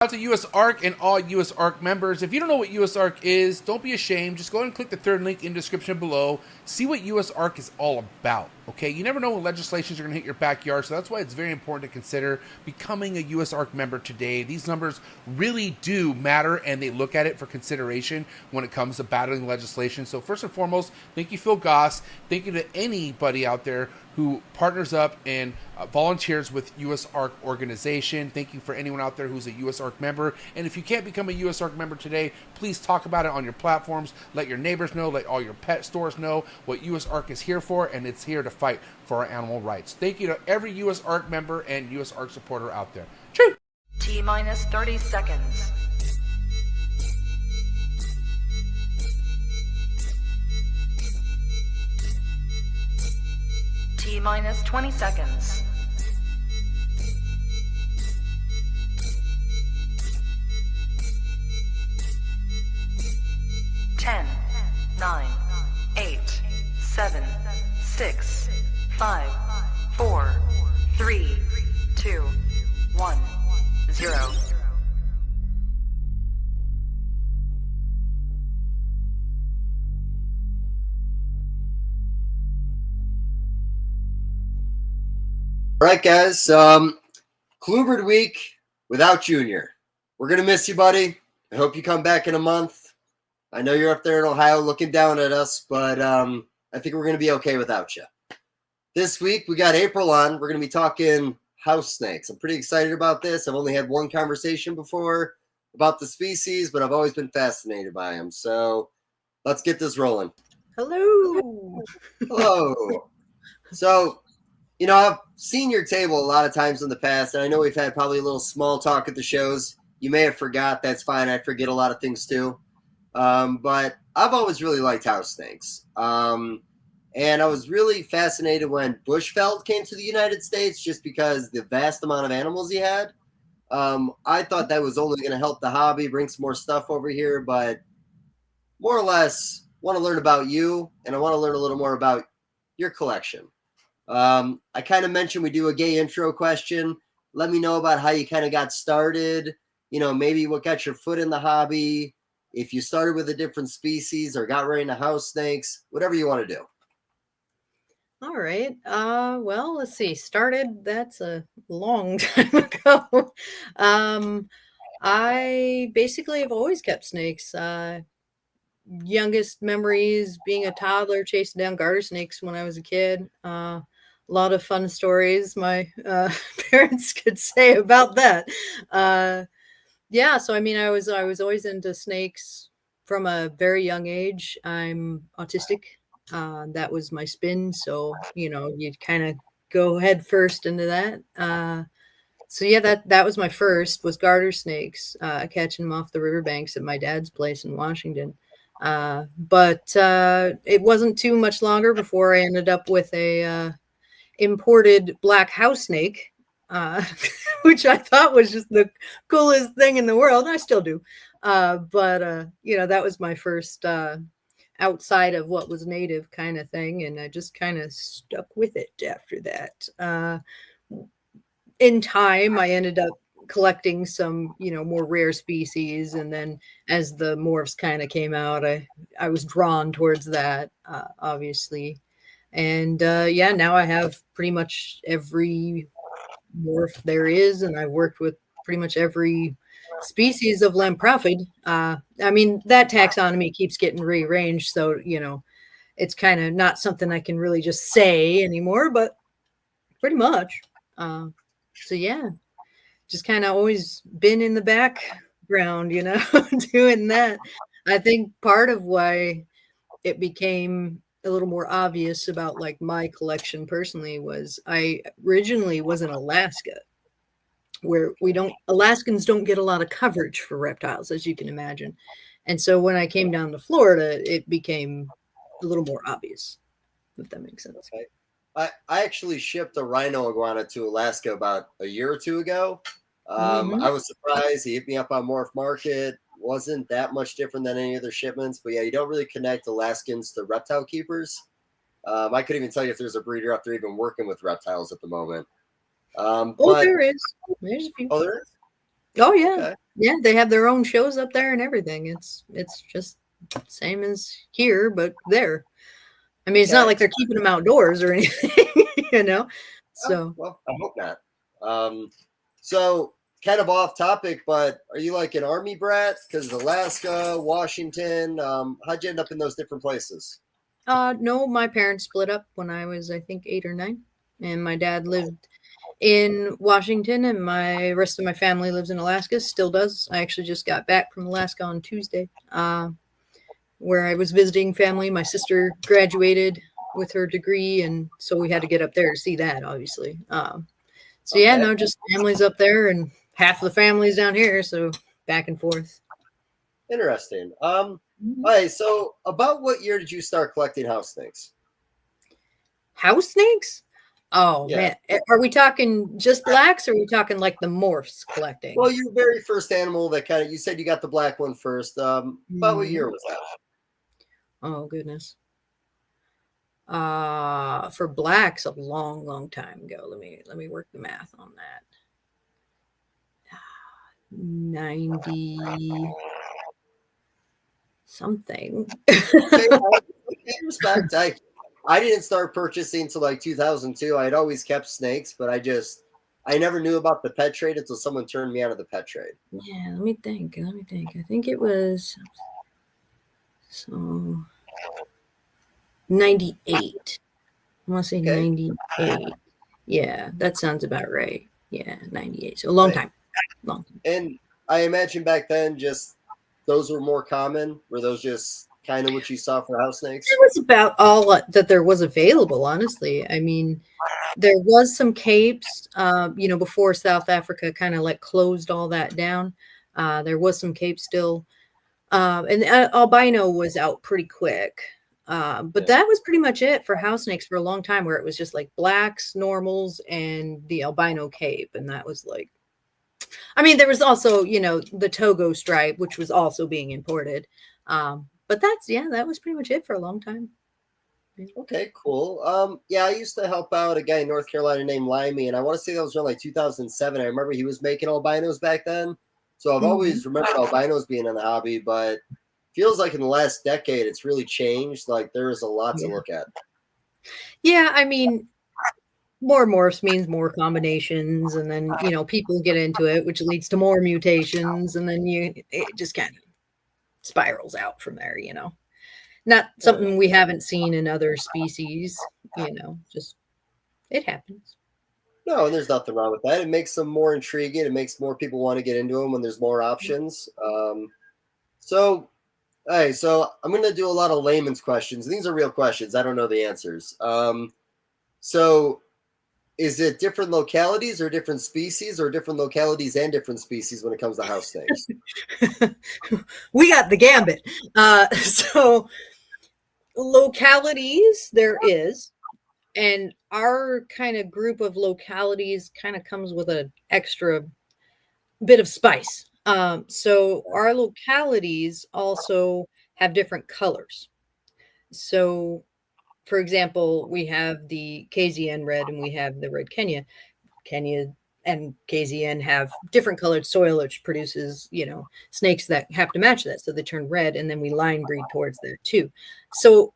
Out to US Arc and all US Arc members. If you don't know what US Arc is, don't be ashamed. Just go ahead and click the third link in the description below. See what US Arc is all about. Okay, you never know when legislations are going to hit your backyard, so that's why it's very important to consider becoming a US Arc member today. These numbers really do matter, and they look at it for consideration when it comes to battling legislation. So first and foremost, thank you, Phil Goss. Thank you to anybody out there who partners up and volunteers with US Arc organization. Thank you for anyone out there who's a US Arc member. And if you can't become a US Arc member today, please talk about it on your platforms. Let your neighbors know, let all your pet stores know what US Arc is here for, and it's here to fight for our animal rights. Thank you to every US Arc member and US Arc supporter out there. True. T-minus 30 seconds. T-minus 20 seconds. Ten, 9, 8, 7, 6, 5, 4, 3, 2, 1, 0. All right, guys. Kluber week without Junior. We're going to miss you, buddy. I hope you come back in a month. I know you're up there in Ohio looking down at us, but I think we're going to be okay without you. This week, we got April on. We're going to be talking house snakes. I'm pretty excited about this. I've only had one conversation before about the species, but I've always been fascinated by them. So let's get this rolling. Hello. Hello. So, you know, I've seen your table a lot of times in the past, and I know we've had probably a little small talk at the shows. You may have forgot. That's fine. I forget a lot of things too. But I've always really liked house snakes. And I was really fascinated when Bushveld came to the United States just because the vast amount of animals he had. I thought that was only going to help the hobby, bring some more stuff over here, but more or less want to learn about you, and I want to learn a little more about your collection. I kind of mentioned we do a gay intro question. Let me know about how you kind of got started, you know, maybe what got your foot in the hobby, if you started with a different species or got right into house snakes, whatever you want to do. All right. Well, let's see. Started, that's a long time ago. I basically have always kept snakes. Youngest memories being a toddler, chasing down garter snakes when I was a kid. A lot of fun stories my parents could say about that. Yeah, so I mean, I was always into snakes from a very young age. I'm autistic. That was my spin. So, you know, you'd kind of go head first into that. So yeah, that was my first, was garter snakes, catching them off the riverbanks at my dad's place in Washington. But it wasn't too much longer before I ended up with a imported black house snake, which I thought was just the coolest thing in the world. I still do. But you know, that was my first outside of what was native kind of thing. And I just kind of stuck with it after that. In time, I ended up collecting some, you know, more rare species. And then as the morphs kind of came out, I was drawn towards that, obviously. And yeah, now I have pretty much every morph there is, and I've worked with pretty much every species of lamprophid. I mean, that taxonomy keeps getting rearranged, so, you know, it's kind of not something I can really just say anymore, but pretty much. So yeah, just kind of always been in the background, you know, doing that. I think part of why it became a little more obvious about like my collection personally was I originally was in Alaska, where Alaskans don't get a lot of coverage for reptiles, as you can imagine. And so when I came down to Florida, it became a little more obvious, if that makes sense. Okay. I actually shipped a rhino iguana to Alaska about a year or two ago. I was surprised. He hit me up on Morph Market. Wasn't that much different than any other shipments, but yeah, you don't really connect Alaskans to reptile keepers. I couldn't even tell you if there's a breeder up there even working with reptiles at the moment. But, there is. There's a few. Oh, there is? Oh, yeah. Okay. Yeah, they have their own shows up there and everything. It's just same as here, but there. I mean, it's not Okay. like they're keeping them outdoors or anything, you know. Oh, So well, I hope not. So kind of off topic, but are you like an army brat? Because Alaska, Washington, how'd you end up in those different places? no, my parents split up when I was, I think, 8 or 9, and my dad lived in Washington, and my rest of my family lives in Alaska. Still does. I actually just got back from Alaska on Tuesday, where I was visiting family. My sister graduated with her degree, and so we had to get up there to see that, obviously. So yeah, Okay, no, just families up there, and half the families down here. So back and forth. interesting. Mhm. All right. So about what year did you start collecting house snakes? House snakes? Oh Yeah. man, are we talking just blacks, or are we talking like the morphs collecting? Well, your very first animal that kind of you said you got the black one first. About what Mhm. year was that? Oh goodness. For blacks, a long, long time ago. Let me work the math on that. 90 something. Okay, okay, respect. I didn't start purchasing till like 2002. I had always kept snakes, but I never knew about the pet trade until someone turned me out of the pet trade. Yeah, let me think. Let me think. I think it was so 98. I want to say Okay, 98. Yeah, that sounds about right. Yeah, 98. So a long right. time. Long time. And I imagine back then, just those were more common. Were those just kind of what you saw for house It snakes? was about all that there was available, honestly. I mean, there was some capes, before South Africa kind of like closed all that down. There was some capes still. And albino was out pretty quick. But Yeah. that was pretty much it for house snakes for a long time, where it was just like blacks, normals, and the albino cape. And that was like, I mean, there was also, the Togo stripe, which was also being imported. But yeah, that was pretty much it for a long time. Yeah. Okay, cool. Yeah, I used to help out a guy in North Carolina named Limey, and I want to say that was around like 2007. I remember he was making albinos back then. So I've Mhm. always remembered albinos being in the hobby, but feels like in the last decade it's really changed. Like there is a lot to Yeah. look at. Yeah, I mean, more morphs means more combinations, and then people get into it, which leads to more mutations, and then it just kind of spirals out from there. Not Oh yeah. something we haven't seen in other species. Just it happens. No, and there's nothing wrong with that. It makes them more intriguing. It makes more people want to get into them when there's more options. So, hey, so I'm going to do a lot of layman's questions. These are real questions. I don't know the answers. So is it different localities or different species or different localities and different species when it comes to house snakes? We got the gambit. So localities there is, and our kind of group of localities kind of comes with an extra bit of spice. So our localities also have different colors. So, for example, we have the KZN red and we have the red Kenya. Kenya and KZN have different colored soil, which produces, snakes that have to match that. So they turn red, and then we line breed towards there too. So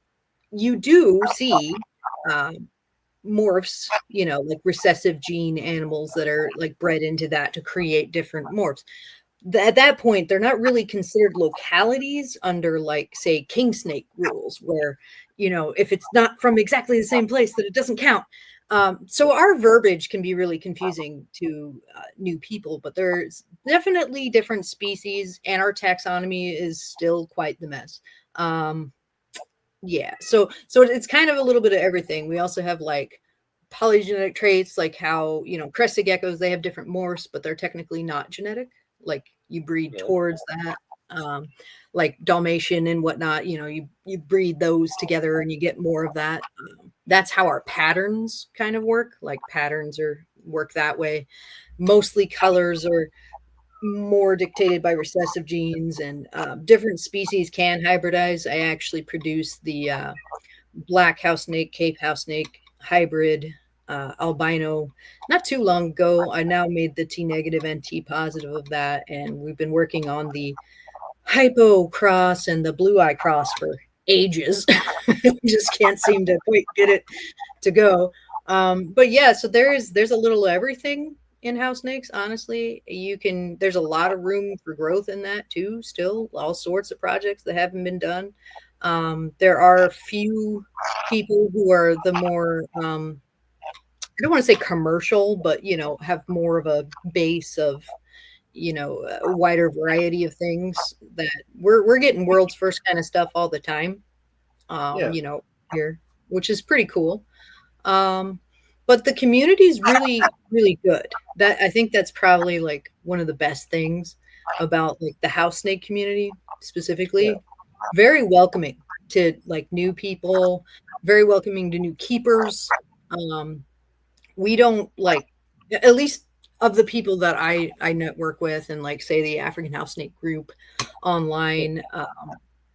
you do see um, morphs, like recessive gene animals that are like bred into that to create different morphs. At that point, they're not really considered localities under, like, say, king snake rules, where, if it's not from exactly the same place, that it doesn't count. So our verbiage can be really confusing to new people, but there's definitely different species, and our taxonomy is still quite the mess. Um, yeah, so it's kind of a little bit of everything. We also have like polygenetic traits, like how crested geckos, they have different morphs, but they're technically not genetic. Like you breed Yeah. towards that. Like Dalmatian and whatnot, you breed those together and you get more of that. That's how our patterns kind of work. Like patterns work that way. Mostly colors are more dictated by recessive genes, and different species can hybridize. I actually produce the black house snake, Cape house snake hybrid albino not too long ago. I now made the T negative and T positive of that, and we've been working on the hypo cross and the blue eye cross for ages. We just can't seem to quite get it to go. But yeah, so there's a little everything in house snakes. Honestly, there's a lot of room for growth in that too. Still, all sorts of projects that haven't been done. There are a few people who are the more I don't want to say commercial, but have more of a base of a wider variety of things that we're getting world's first kind of stuff all the time. Yeah. Here, which is pretty cool. But the community is really, really good. That I think that's probably like one of the best things about like the house snake community specifically. Yeah. Very welcoming to like new people, very welcoming to new keepers. We don't like, at least of the people that I network with and like say the African house snake group online,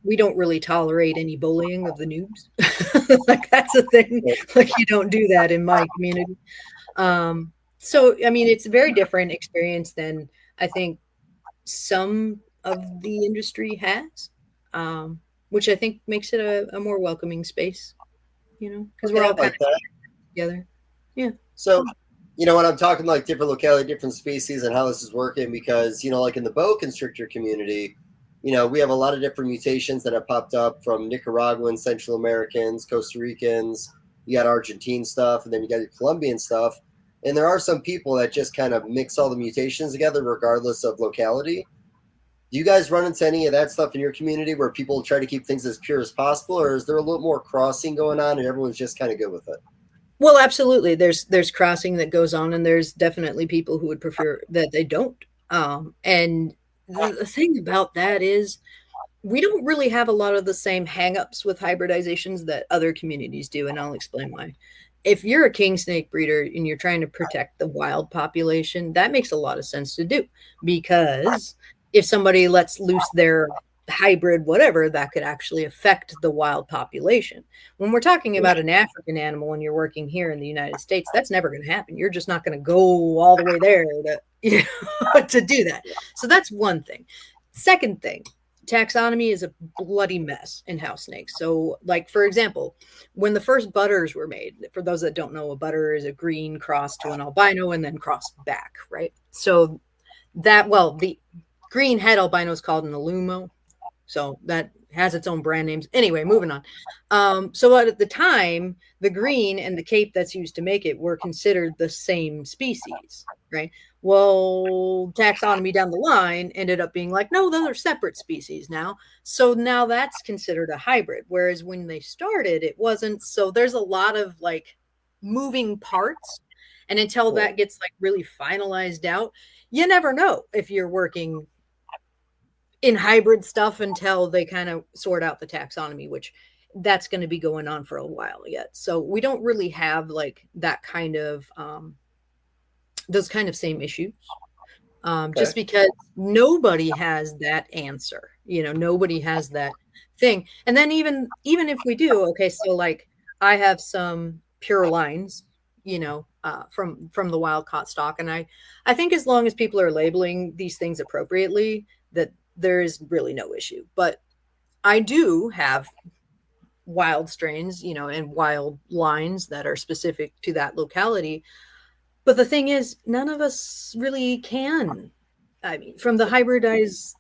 we don't really tolerate any bullying of the noobs. Like that's a thing. Like you don't do that in my community. So I mean, it's a very different experience than I think some of the industry has, which I think makes it a more welcoming space. Because we're Yeah, I all kind like of that. together. Yeah. So, when I'm talking like different locality, different species, and how this is working, because like in the boa constrictor community, we have a lot of different mutations that have popped up from Nicaraguans, Central Americans, Costa Ricans. You got Argentine stuff, and then you got your Colombian stuff. And there are some people that just kind of mix all the mutations together, regardless of locality. Do you guys run into any of that stuff in your community where people try to keep things as pure as possible, or is there a little more crossing going on and everyone's just kind of good with it? Well, absolutely. There's crossing that goes on, and there's definitely people who would prefer that they don't. And the thing about that is we don't really have a lot of the same hangups with hybridizations that other communities do, and I'll explain why. If you're a king snake breeder and you're trying to protect the wild population, that makes a lot of sense to do, because if somebody lets loose their hybrid whatever, that could actually affect the wild population. When we're talking about an African animal and you're working here in the United States, that's never going to happen. You're just not going to go all the way there to do that. So that's one thing. Second thing, taxonomy is a bloody mess in house snakes. So like, for example, when the first butters were made, for those that don't know, a butter is a green crossed to an albino and then crossed back, right? So the green head albino is called an alumo. So that has its own brand names. Anyway, moving on. So at the time, the green and the cape that's used to make it were considered the same species, right? Well, taxonomy down the line ended up being like, no, those are separate species now. So now that's considered a hybrid. Whereas when they started, it wasn't. So there's a lot of like moving parts. And until that gets like really finalized out, you never know if you're working in hybrid stuff until they kind of sort out the taxonomy, which that's going to be going on for a while yet. So we don't really have like that kind of those kind of same issues, just because nobody has that answer. Nobody has that thing. And then even if we do, okay, so like I have some pure lines, from the wild caught stock, and I think as long as people are labeling these things appropriately, that there is really no issue. But I do have wild strains, and wild lines that are specific to that locality. But the thing is, none of us really can. I mean, from the hybridized,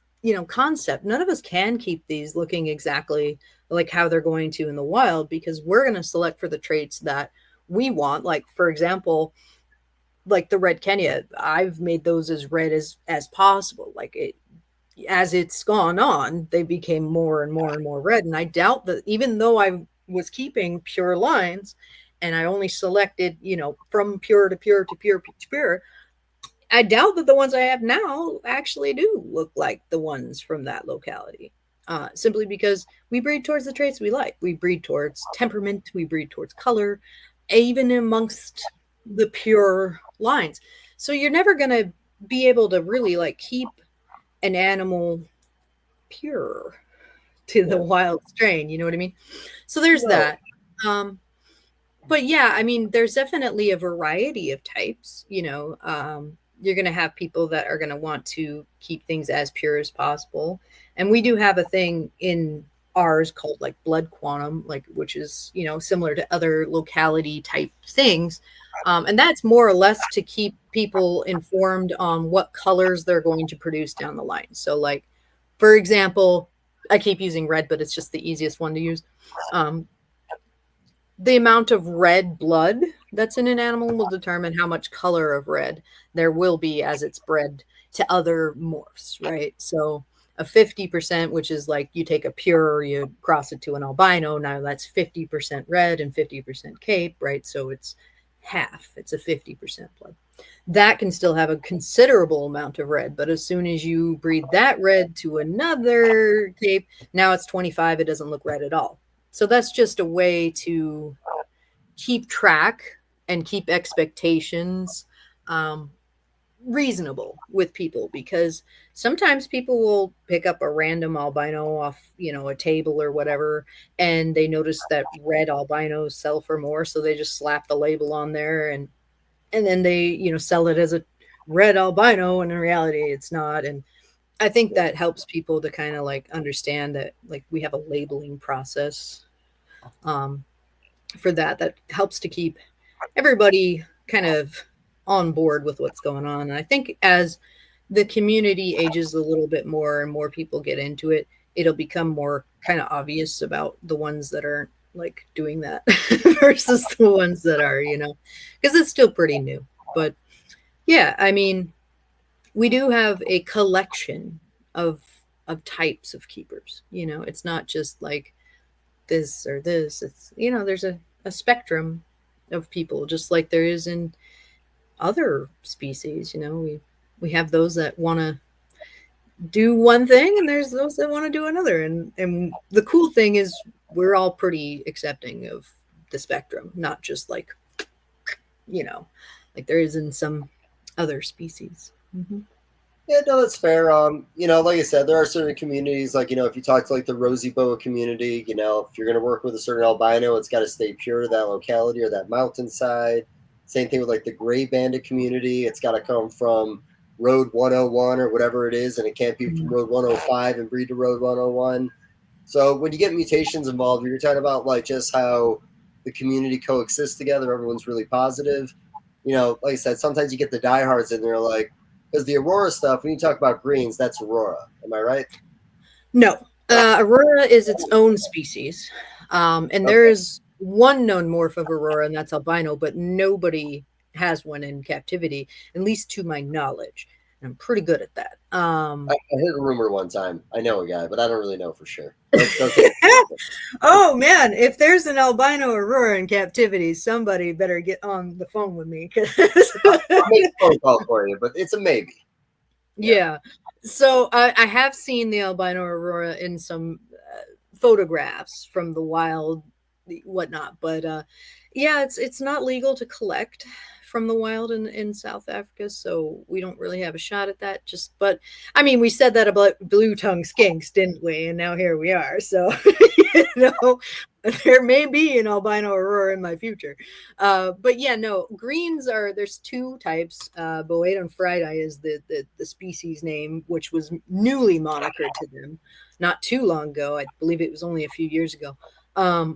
concept, none of us can keep these looking exactly like how they're going to in the wild, because we're going to select for the traits that we want. Like, for example, like the red Kenya, I've made those as red as possible. Like as it's gone on, they became more and more and more red. And I doubt that, even though I was keeping pure lines and I only selected, from pure to pure to pure to pure, I doubt that the ones I have now actually do look like the ones from that locality. Simply because we breed towards the traits we like. We breed towards temperament. We breed towards color, even amongst the pure lines. So you're never going to be able to really like keep an animal pure to the wild strain. You know what I mean? So there's that. But yeah, I mean, there's definitely a variety of types. You're going to have people that are going to want to keep things as pure as possible, and we do have a thing in ours called like blood quantum, like which is similar to other locality type things, and that's more or less to keep people informed on what colors they're going to produce down the line. So, like for example, I keep using red, but it's just the easiest one to use. Um, the amount of red blood that's in an animal will determine how much color of red there will be as it's bred to other morphs, right? So a 50%, which is like you take a pure, you cross it to an albino, now that's 50% red and 50% cape, right? So it's half, it's a 50% blood. That can still have a considerable amount of red, but as soon as you breed that red to another cape, now it's 25, it doesn't look red at all. So that's just a way to keep track and keep expectations reasonable with people, because sometimes people will pick up a random albino off, a table or whatever, and they notice that red albinos sell for more, so they just slap the label on there and then they, sell it as a red albino, and in reality it's not. And I think that helps people to kind of like understand that like we have a labeling process for that helps to keep everybody kind of on board with what's going on. And I think as the community ages a little bit more and more people get into it, it'll become more kind of obvious about the ones that aren't like doing that versus the ones that are, because it's still pretty new. But yeah, I mean, we do have a collection of types of keepers. It's not just like this or this. It's there's a spectrum of people, just like there is in other species. We have those that want to do one thing, and there's those that want to do another. And the cool thing is we're all pretty accepting of the spectrum, not just like like there is in some other species. Mm-hmm. Yeah, no, that's fair. Like I said, there are certain communities, like, if you talk to like the rosy boa community, if you're going to work with a certain albino, it's got to stay pure to that locality or that mountainside. Same thing with like the gray bandit community. It's got to come from road 101 or whatever it is, and it can't be from road 105 and breed to road 101. So when you get mutations involved, you're talking about like just how the community coexists together. Everyone's really positive. Like I said, sometimes you get the diehards in there like, because the Aurora stuff, when you talk about greens, that's Aurora. Am I right? No. Aurora is its own species. And there is one known morph of Aurora, and that's albino, but nobody has one in captivity, at least to my knowledge. And I'm pretty good at that. I heard a rumor one time. I know a guy, but I don't really know for sure. Oh, man. If there's an albino Aurora in captivity, somebody better get on the phone with me. I'll make a phone call for you, but it's a maybe. Yeah. So I have seen the albino Aurora in some photographs from the wild, whatnot. But yeah, it's not legal to collect from the wild in South Africa, so we don't really have a shot at that. But I mean, we said that about blue tongue skinks, didn't we? And now here we are. So there may be an albino Aurora in my future. But yeah, no, greens there's two types. Boeton friedi is the species name, which was newly monikered to them not too long ago. I believe it was only a few years ago.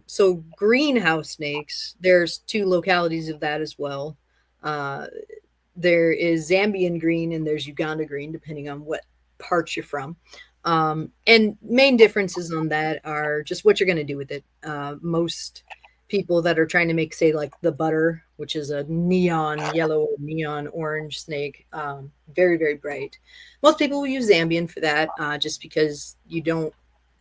So greenhouse snakes, there's two localities of that as well. There is Zambian green and there's Uganda green, depending on what parts you're from. And main differences on that are just what you're going to do with it. Most people that are trying to make, say, like the butter, which is a neon yellow or neon orange snake, very, very bright. Most people will use Zambian for that, just because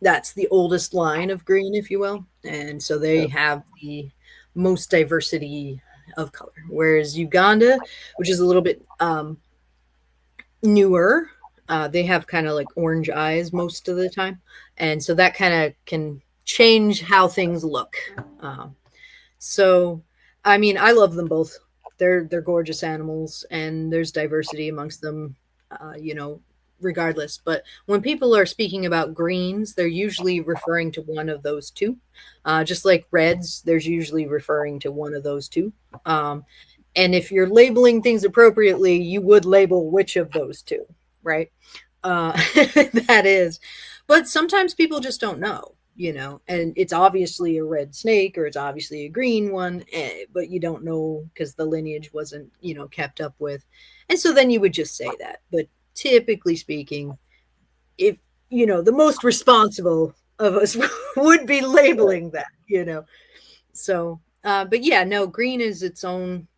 that's the oldest line of green, if you will. And so they have the most diversity of color. Whereas Uganda, which is a little bit newer, they have kind of like orange eyes most of the time. And so that kind of can change how things look. So, I mean, I love them both. They're gorgeous animals, and there's diversity amongst them. regardless. But when people are speaking about greens, they're usually referring to one of those two. Just like reds, there's usually referring to one of those two. And if you're labeling things appropriately, you would label which of those two, right? That is. But sometimes people just don't know, and it's obviously a red snake or it's obviously a green one, but you don't know because the lineage wasn't, kept up with. And so then you would just say that. But typically speaking, if, the most responsible of us would be labeling that. So, but yeah, no, green is its own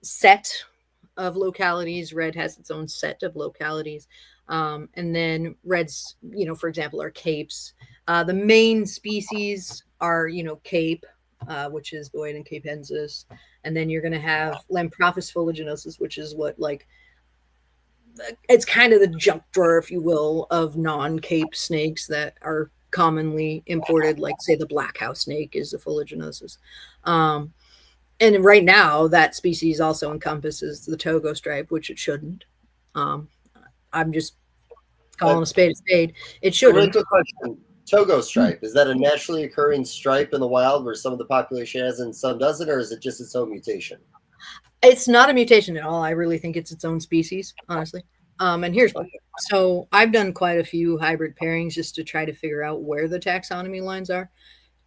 set of localities. Red has its own set of localities. And then reds, for example, are capes. The main species are, cape, which is Boyd and capensis. And then you're going to have Lamprophis fuliginosus, which is what, like, it's kind of the junk drawer, if you will, of non-cape snakes that are commonly imported, like, say, the black house snake is a fuliginosus. And right now, that species also encompasses the Togo stripe, which it shouldn't. I'm just calling a spade a spade. It shouldn't. Really quick question. Togo stripe, is that a naturally occurring stripe in the wild where some of the population has and some doesn't, or is it just its own mutation? It's not a mutation at all. I really think it's its own species, honestly. And here's why. So I've done quite a few hybrid pairings just to try to figure out where the taxonomy lines are.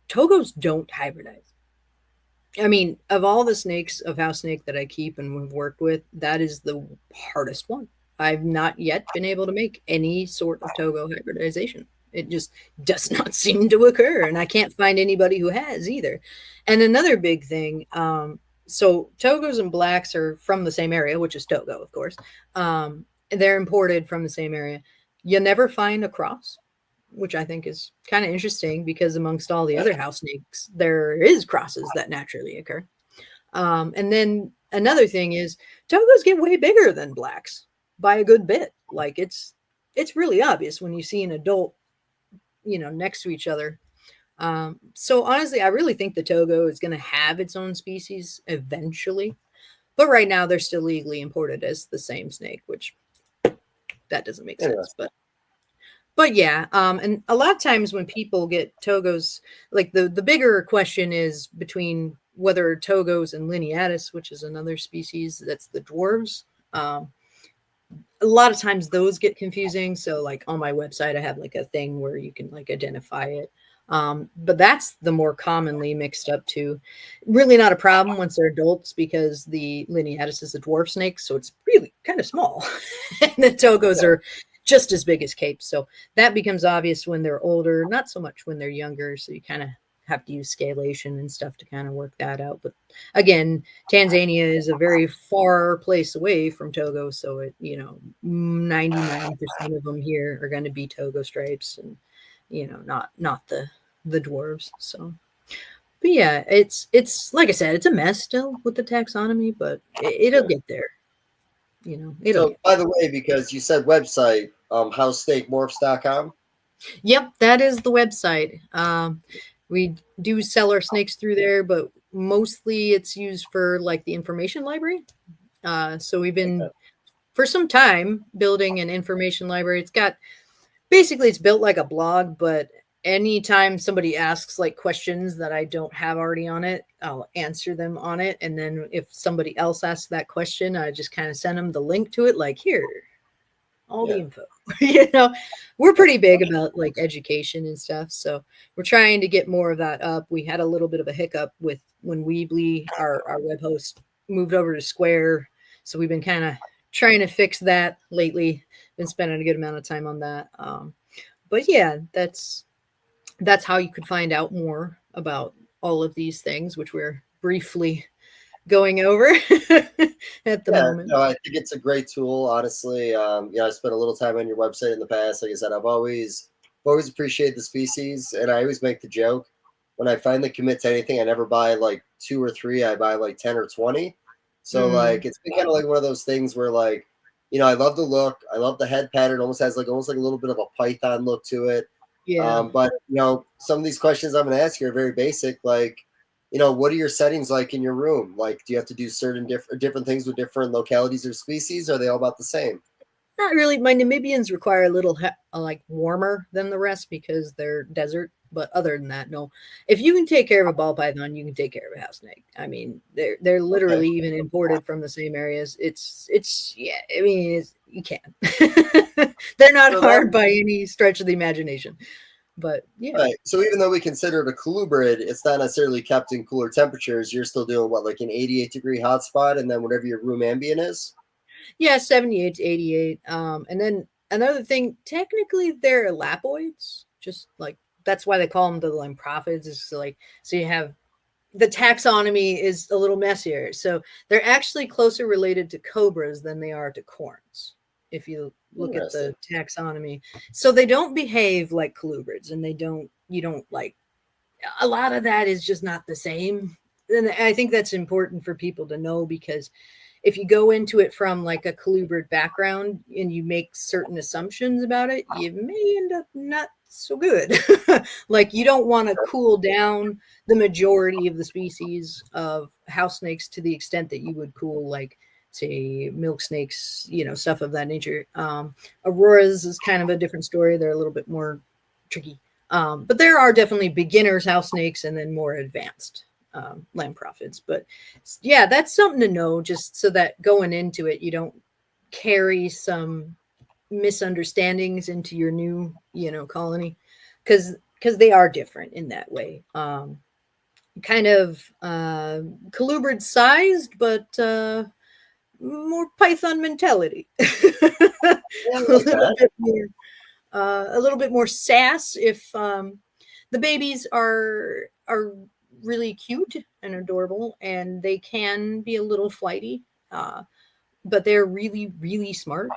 Togos don't hybridize. I mean, of all the snakes of house snake that I keep and we've worked with, that is the hardest one. I've not yet been able to make any sort of Togo hybridization. It just does not seem to occur. And I can't find anybody who has either. And another big thing, so Togos and blacks are from the same area, which is Togo, of course. They're imported from the same area. You never find a cross, which I think is kind of interesting because amongst all the other house snakes, there is crosses that naturally occur. And then another thing is Togos get way bigger than blacks by a good bit. Like it's really obvious when you see an adult, next to each other. So honestly, I really think the Togo is going to have its own species eventually, but right now they're still legally imported as the same snake, which that doesn't make sense. But yeah, and a lot of times when people get Togos, like the bigger question is between whether Togos and Lineatus, which is another species that's the dwarves. A lot of times those get confusing. So like on my website, I have like a thing where you can like identify it. But that's the more commonly mixed up to. Really not a problem once they're adults because the Lineatus is a dwarf snake, so it's really kind of small. And the Togos are just as big as capes. So that becomes obvious when they're older, not so much when they're younger. So you kind of have to use scalation and stuff to kind of work that out. But again, Tanzania is a very far place away from Togo. So it, 99% of them here are going to be Togo stripes and, not the dwarves. So, but yeah, it's like I said, it's a mess still with the taxonomy, but it'll get there. So, by the way, because you said website, housesnakemorphs.com. Yep, that is the website. We do sell our snakes through there, but mostly it's used for like the information library. So we've been for some time building an information library. It's built like a blog, but anytime somebody asks like questions that I don't have already on it, I'll answer them on it. And then if somebody else asks that question, I just kind of send them the link to it. Like here, all the info, we're pretty big about like education and stuff. So we're trying to get more of that up. We had a little bit of a hiccup with when Weebly, our web host, moved over to Square. So we've been kind of trying to fix that lately. Been spending a good amount of time on that. But yeah, that's how you could find out more about all of these things, which we're briefly going over at the moment. No, I think it's a great tool, honestly. I spent a little time on your website in the past. Like I said, I've always appreciated the species, and I always make the joke when I finally commit to anything, I never buy like 2 or 3. I buy like 10 or 20. So like it's been kind of like one of those things where like, I love the look. I love the head pattern. Almost has like a little bit of a python look to it. Yeah. But some of these questions I'm going to ask you are very basic. Like, what are your settings like in your room? Like, do you have to do certain different things with different localities or species? Or are they all about the same? Not really. My Namibians require a little like warmer than the rest because they're desert. But other than that, no. If you can take care of a ball python, you can take care of a house snake. I mean, they're Okay. literally even imported from the same areas. It's yeah. I mean, you can. They're not So that hard by any stretch of the imagination. But yeah, right. So even though we consider it a colubrid, it's not necessarily kept in cooler temperatures. You're still doing what, like an 88-degree hotspot, and then whatever your room ambient is. yeah, 78 to 88. And then another thing, technically they're elapoids, just like that's why they call them the lamprophets. Is like so you have the taxonomy is a little messier. So they're actually closer related to cobras than they are to corns. If you look at Interesting. the taxonomy, so they don't behave like colubrids, and they don't. You don't like a lot of that is just not the same. And I think that's important for people to know because if you go into it from like a colubrid background and you make certain assumptions about it, you may end up not so good. Like you don't want to cool down the majority of the species of house snakes to the extent that you would cool like say milk snakes, stuff of that nature. Auroras is kind of a different story. They're a little bit more tricky. But there are definitely beginners house snakes and then more advanced lamprophets. But yeah, that's something to know just so that going into it, you don't carry some misunderstandings into your new, colony because they are different in that way. Kind of colubrid sized, but more python mentality. Yeah, I like that. A little bit more sass if the babies are really cute and adorable, and they can be a little flighty, but they're really really smart,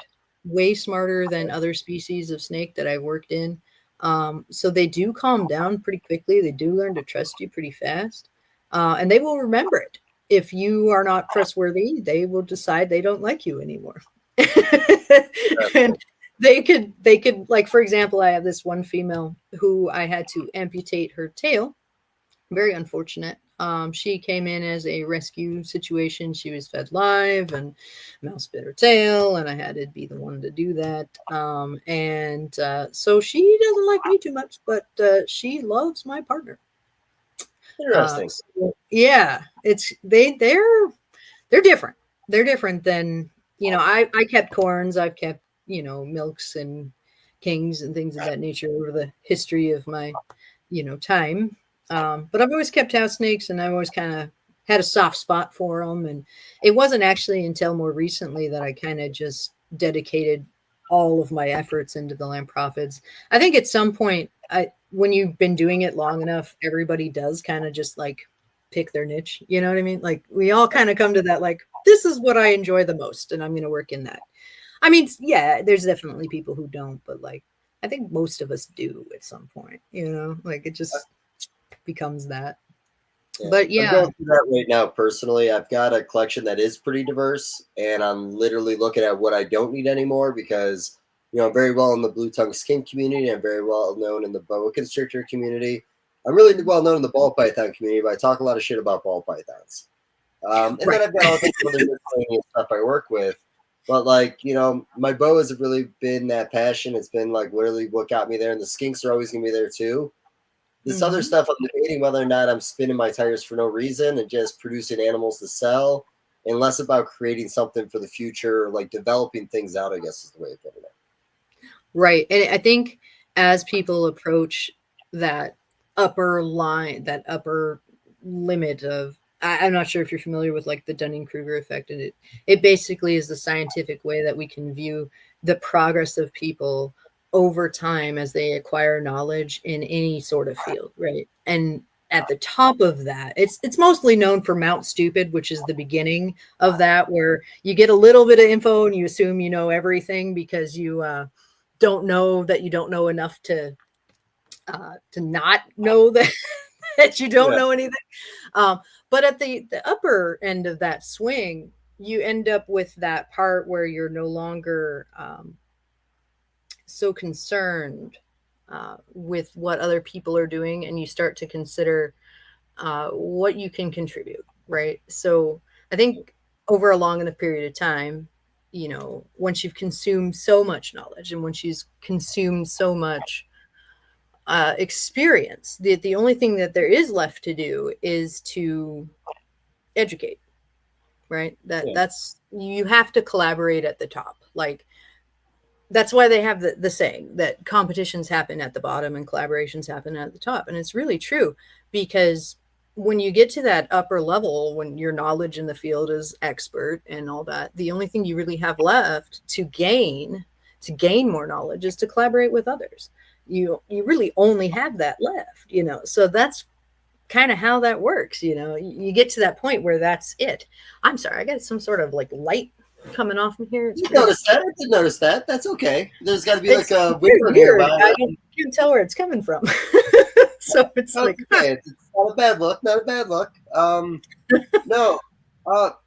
way smarter than other species of snake that I've worked in. So they do calm down pretty quickly. They do learn to trust you pretty fast, and they will remember it. If you are not trustworthy, they will decide they don't like you anymore. And they could like for example, I have this one female who I had to amputate her tail. Very unfortunate. She came in as a rescue situation. She was fed live and mouse bit her tail, and I had to be the one to do that. And so she doesn't like me too much, but she loves my partner. Interesting. So, yeah, they're different. They're different than I kept corns. I've kept milks and kings and things of that nature over the history of my time. But I've always kept house snakes, and I've always kind of had a soft spot for them. And it wasn't actually until more recently that I kind of just dedicated all of my efforts into the lamprophets. I think at some point, when you've been doing it long enough, everybody does kind of just like pick their niche. You know what I mean? Like we all kind of come to that, like, this is what I enjoy the most, and I'm going to work in that. I mean, yeah, there's definitely people who don't, but like, I think most of us do at some point, like it just becomes that. Yeah. But I'm yeah, going through that right now personally. I've got a collection that is pretty diverse, and I'm literally looking at what I don't need anymore because, I'm very well in the blue tongue skin community. I'm very well known in the boa constrictor community. I'm really well known in the ball python community, but I talk a lot of shit about ball pythons. And right. then I've got all kinds of other miscellaneous stuff I work with. But like, my boas have really been that passion. It's been like literally what got me there, and the skinks are always gonna be there too. This other stuff, I'm debating whether or not I'm spinning my tires for no reason and just producing animals to sell, and less about creating something for the future, like developing things out, I guess is the way of putting it. Right. And I think as people approach that upper line, that upper limit of, I'm not sure if you're familiar with like the Dunning-Kruger effect, and it basically is the scientific way that we can view the progress of people over time as they acquire knowledge in any sort of field, right? And at the top of that, it's mostly known for Mount Stupid, which is the beginning of that, where you get a little bit of info and you assume you know everything because you don't know that you don't know enough to not know that that you don't Yeah. know anything. But at the upper end of that swing, you end up with that part where you're no longer so concerned with what other people are doing, and you start to consider what you can contribute, right? So I think over a long enough period of time, once you've consumed so much knowledge and once you've consumed so much experience, the only thing that there is left to do is to educate, right? That's, you have to collaborate at the top. Like, that's why they have the saying that competitions happen at the bottom and collaborations happen at the top. And it's really true, because when you get to that upper level, when your knowledge in the field is expert and all that, the only thing you really have left to gain more knowledge is to collaborate with others. You really only have that left, so that's kind of how that works. You get to that point where that's it. I'm sorry, I got some sort of like light coming off from here. You noticed that? I did notice that. That's okay. There's got to be like a window here. I can't tell where it's coming from. So it's okay. Like, it's not a bad look. Not a bad look. No.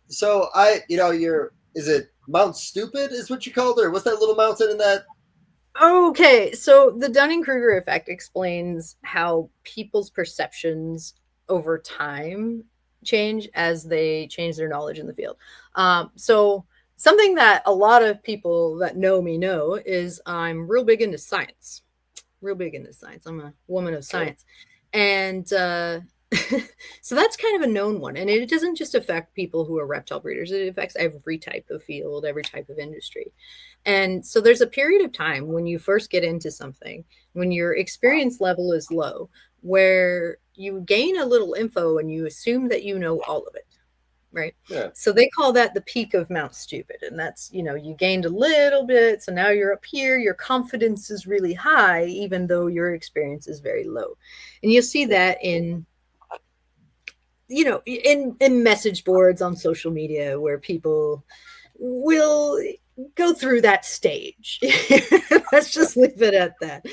So is it Mount Stupid is what you called it? Or what's that little mountain in that? Okay, so the Dunning-Kruger effect explains how people's perceptions over time change as they change their knowledge in the field. So something that a lot of people that know me know is I'm real big into science. I'm a woman of science. And so that's kind of a known one. And it doesn't just affect people who are reptile breeders. It affects every type of field, every type of industry. And so there's a period of time when you first get into something, when your experience level is low, where you gain a little info and you assume that you know all of it, right? Yeah. So they call that the peak of Mount Stupid. And that's, you gained a little bit. So now you're up here, your confidence is really high, even though your experience is very low. And you'll see that in message boards on social media, where people will go through that stage. Let's just leave it at that.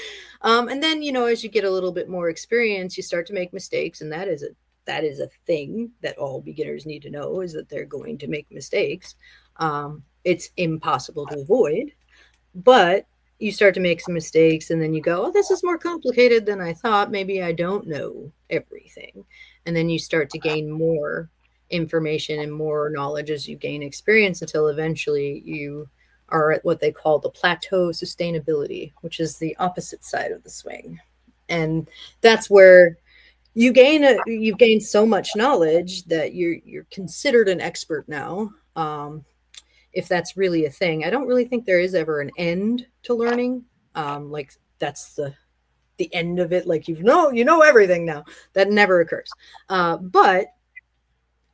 And then, as you get a little bit more experience, you start to make mistakes. And that is a thing that all beginners need to know, is that they're going to make mistakes. It's impossible to avoid, but you start to make some mistakes, and then you go, oh, this is more complicated than I thought. Maybe I don't know everything. And then you start to gain more information and more knowledge as you gain experience, until eventually you are at what they call the plateau of sustainability, which is the opposite side of the swing. And that's where you've gained so much knowledge that you're considered an expert now. If that's really a thing. I don't really think there is ever an end to learning. Like that's the end of it. Like, you know everything now. That never occurs. But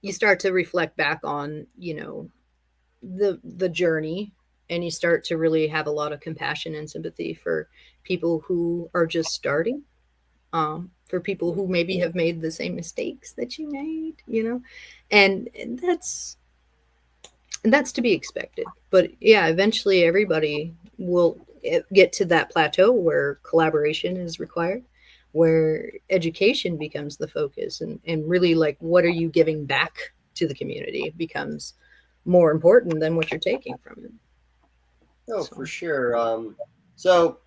you start to reflect back on, the journey, and you start to really have a lot of compassion and sympathy for people who are just starting, for people who maybe have made the same mistakes that you made, and that's to be expected. But yeah, eventually everybody will get to that plateau where collaboration is required, where education becomes the focus, and really, like, what are you giving back to the community becomes more important than what you're taking from it. Oh, for sure. So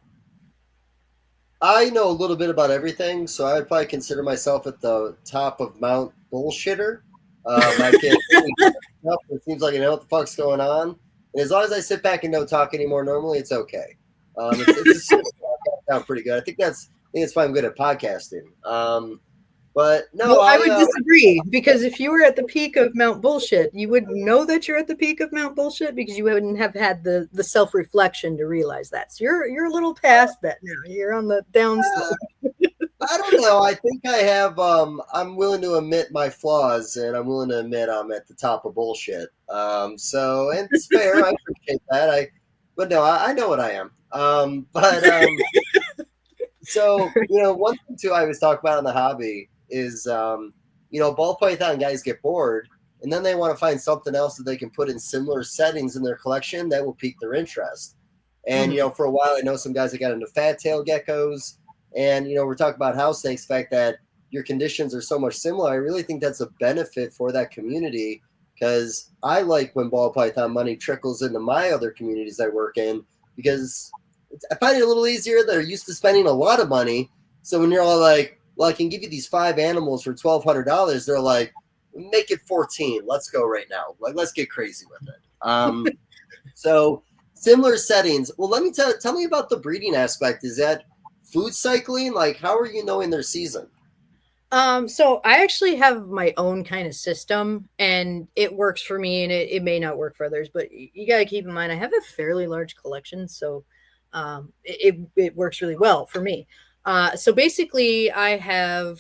I know a little bit about everything, so I would probably consider myself at the top of Mount Bullshitter. I can't it seems like I know what the fuck's going on. And as long as I sit back and don't talk anymore normally, it's okay. It's sound pretty good. I think it's why I'm good at podcasting. But no, well, I would disagree, because if you were at the peak of Mount Bullshit, you wouldn't know that you're at the peak of Mount Bullshit, because you wouldn't have had the self-reflection to realize that. So you're a little past that now. You're on the downslope. I don't know. I think I have. I'm willing to admit my flaws, and I'm willing to admit I'm at the top of bullshit. So, and it's fair. I appreciate that. But no, I know what I am. So one thing too I was talking about in the hobby is, ball python guys get bored, and then they want to find something else that they can put in similar settings in their collection that will pique their interest. And for a while, I know some guys that got into fat tail geckos. And, we're talking about house snakes, the fact that your conditions are so much similar. I really think that's a benefit for that community, because I like when ball python money trickles into my other communities I work in, because I find it a little easier. They're used to spending a lot of money. So when you're all like, well, I can give you these 5 animals for $1,200, they're like, make it 14. Let's go right now. Like, let's get crazy with it. So similar settings. Well, let me tell me about the breeding aspect. Is that food cycling? Like, how are you knowing their season? So I actually have my own kind of system and it works for me and it may not work for others, but you got to keep in mind, I have a fairly large collection. So, it works really well for me. So basically I have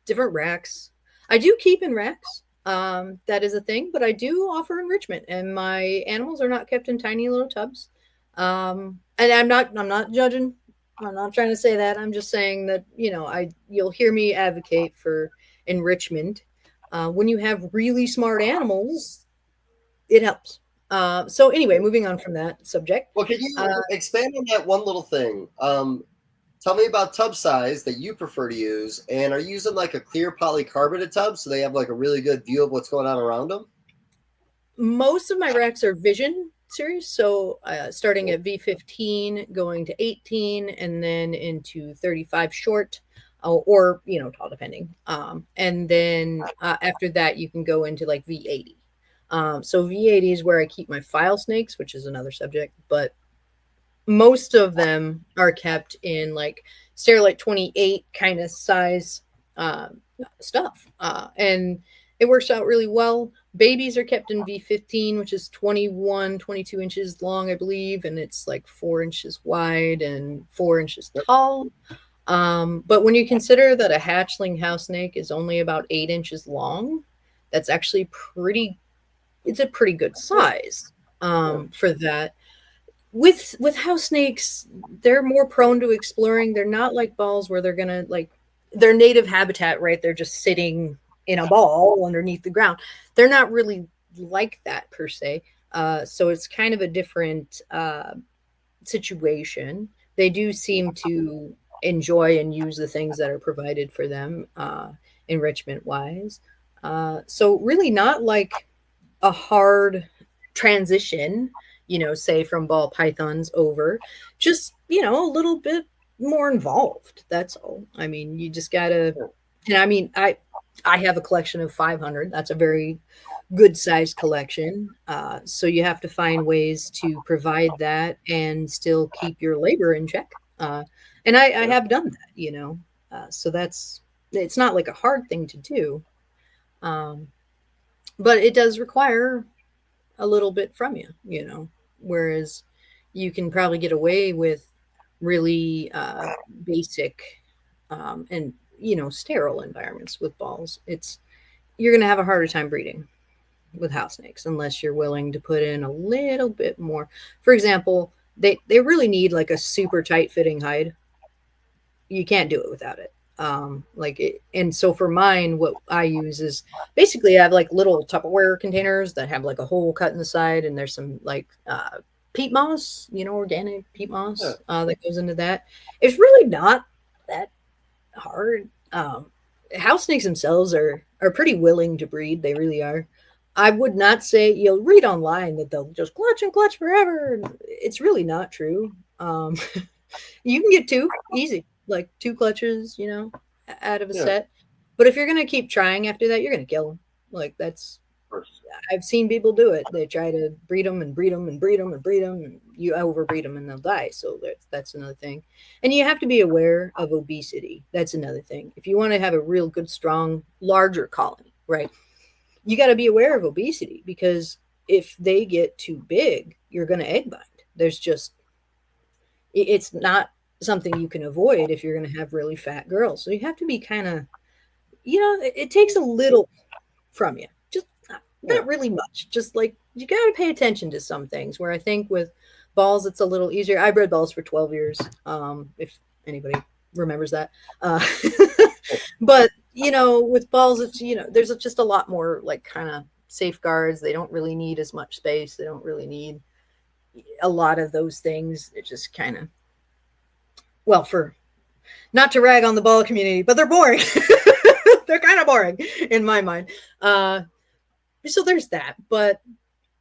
different racks. I do keep in racks. That is a thing, but I do offer enrichment and my animals are not kept in tiny little tubs. And I'm not judging. I'm not trying to say that. I'm just saying that, you'll hear me advocate for enrichment. When you have really smart animals, it helps. So anyway, moving on from that subject. Well, can you Uh, expand on that one little thing? Tell me about tub size that you prefer to use, and are you using like a clear polycarbonate tub so they have like a really good view of what's going on around them? Most of my racks are Vision series, so starting at V15, going to 18, and then into 35 short, or tall depending. And then after that, you can go into like V80. So V80 is where I keep my file snakes, which is another subject, but most of them are kept in like Sterilite 28 kind of size uh, stuff. And it works out really well. Babies are kept in V15, which is 21, 22 inches long, I believe, and it's like 4 inches wide and 4 inches tall. But when you consider that a hatchling house snake is only about 8 inches long, that's actually it's a pretty good size for that. With house snakes, they're more prone to exploring. They're not like balls where they're gonna like their native habitat, right? They're just sitting in a ball underneath the ground. They're not really like that per se. So it's kind of a different situation. They do seem to enjoy and use the things that are provided for them, enrichment wise. So really not like a hard transition, say from ball pythons over, just, a little bit more involved. That's all. I mean, you just gotta, and I mean, I have a collection of 500. That's a very good sized collection. So you have to find ways to provide that and still keep your labor in check. And I have done that, so it's not like a hard thing to do. But it does require a little bit from you, whereas you can probably get away with really basic and sterile environments with balls. You're going to have a harder time breeding with house snakes unless you're willing to put in a little bit more. For example, they really need like a super tight fitting hide. You can't do it without it. And so for mine, what I use is basically I have like little Tupperware containers that have like a hole cut in the side, and there's some like peat moss, organic peat moss that goes into that. It's really not that hard. House snakes themselves are pretty willing to breed. They really are. I would not say you'll read online that they'll just clutch and clutch forever. It's really not true. You can get two easy, like two clutches, out of a set. But if you're going to keep trying after that, you're going to kill them. Like I've seen people do it. They try to breed them and breed them and breed them and breed them, and you overbreed them and they'll die. So that's another thing. And you have to be aware of obesity. That's another thing. If you want to have a real good, strong, larger colony, right? You got to be aware of obesity, because if they get too big, you're going to egg bind. It's not something you can avoid if you're going to have really fat girls. So you have to be kind of, it takes a little from you, just not really much. Just like you got to pay attention to some things, where I think with balls, it's a little easier. I bred balls for 12 years. If anybody remembers that. But, with balls, it's, there's just a lot more like kind of safeguards. They don't really need as much space. They don't really need a lot of those things. It just kind of, well, for not to rag on the ball community, but they're boring. They're kind of boring in my mind. So there's that. But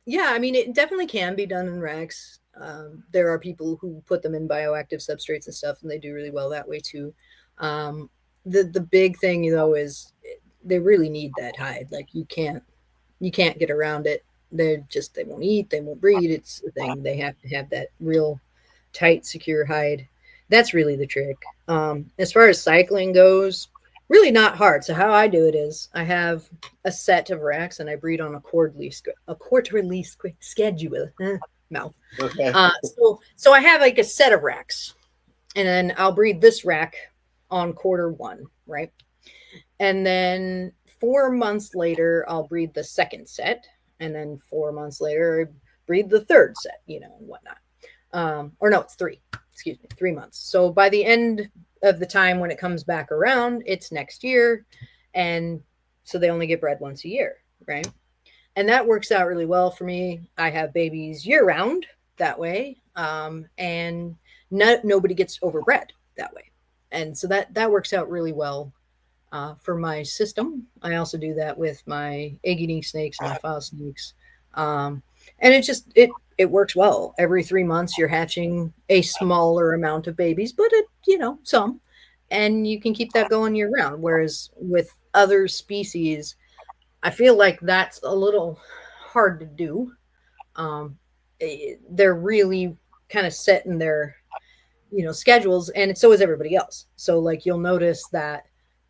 yeah, I mean, it definitely can be done in racks. There are people who put them in bioactive substrates and stuff, and they do really well that way too. The big thing though is they really need that hide. Like you can't get around it. they won't eat, they won't breed. It's the thing. They have to have that real tight, secure hide. That's really the trick. As far as cycling goes, really not hard. So how I do it is I have a set of racks and I breed on a quarterly schedule. Mouth. Okay. So I have like a set of racks, and then I'll breed this rack on quarter one, right? And then 4 months later, I'll breed the second set, and then 4 months later, I breed the third set, and whatnot. Or no, it's 3. Excuse me, 3 months. So by the end of the time when it comes back around, it's next year, and so they only get bred once a year, right? And that works out really well for me. I have babies year round that way, and nobody gets overbred that way, and so that works out really well for my system. I also do that with my egg-eating snakes and my file snakes, and it works well. Every 3 months, you're hatching a smaller amount of babies, but some, and you can keep that going year round. Whereas with other species, I feel like that's a little hard to do. They're really kind of set in their, schedules, and so is everybody else. So like you'll notice that,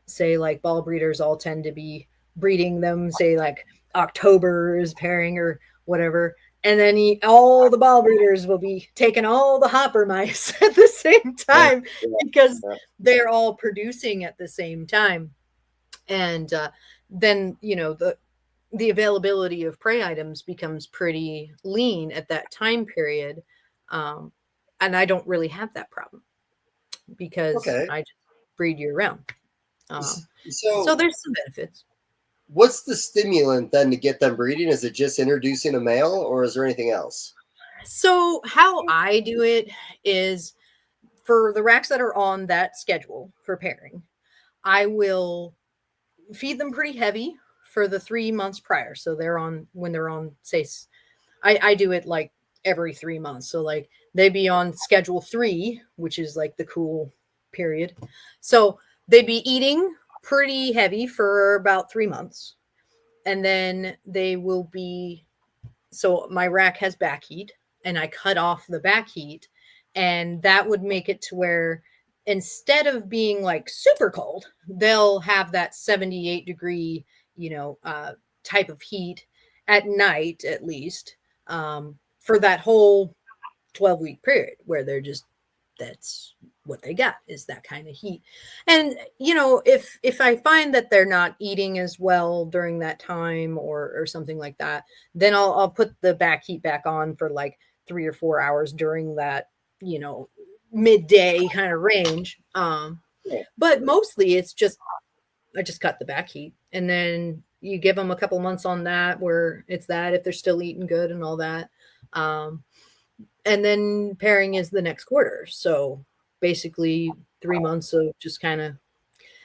say like ball breeders all tend to be breeding them, say like October is pairing or whatever. And then all the ball breeders will be taking all the hopper mice at the same time because they're all producing at the same time. And then the availability of prey items becomes pretty lean at that time period, and I don't really have that problem because I just breed year round. So there's some benefits. What's the stimulant then to get them breeding? Is it just introducing a male, or is there anything else? So how I do it is, for the racks that are on that schedule for pairing, I will feed them pretty heavy for the 3 months prior. So when they're on, say, I do it like every 3 months. So like they'd be on schedule 3, which is like the cool period. So they'd be eating pretty heavy for about 3 months. And then they will be, so my rack has back heat, and I cut off the back heat, and that would make it to where instead of being like super cold, they'll have that 78 degree, type of heat at night, at least, for that whole 12-week period where that's what they got, is that kind of heat. And, if I find that they're not eating as well during that time or something like that, then I'll put the back heat back on for like 3 or 4 hours during that, midday kind of range. But mostly it's just, I just cut the back heat, and then you give them a couple months on that where it's that, if they're still eating good and all that. And then pairing is the next quarter. So basically 3 months of just kind of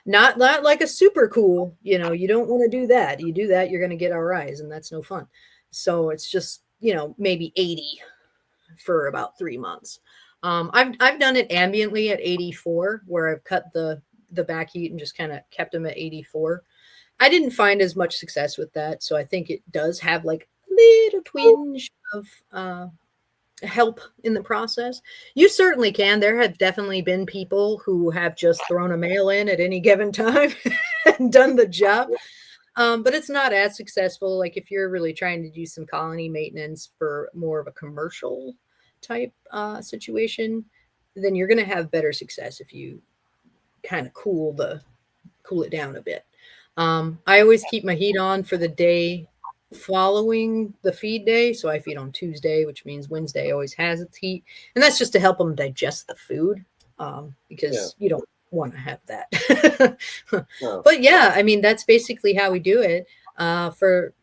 not like a super cool, you don't want to do that. You do that, you're going to get RIs, and that's no fun. So it's just, maybe 80 for about 3 months. I've done it ambiently at 84, where I've cut the back heat and just kind of kept them at 84. I didn't find as much success with that. So I think it does have like a little twinge of help in the process. You certainly can. There have definitely been people who have just thrown a male in at any given time and done the job. But it's not as successful. Like if you're really trying to do some colony maintenance for more of a commercial type situation, then you're going to have better success if you kind of cool it down a bit. I always keep my heat on for the day following the feed day. So I feed on Tuesday, which means Wednesday always has its heat. And that's just to help them digest the food, because you don't want to have that. No. But yeah, I mean, that's basically how we do it. For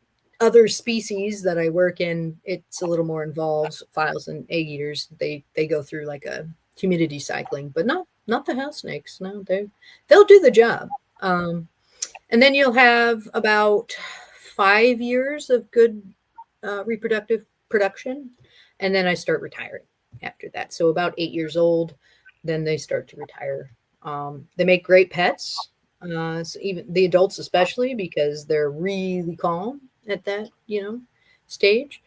other species that I work in, it's a little more involved. Files and egg eaters, they go through like a humidity cycling, but not the house snakes. No, they'll do the job. And then you'll have about 5 years of good reproductive production, and then I start retiring after that. So about 8 years old, then they start to retire. They make great pets, so even the adults especially, because they're really calm at that, stage,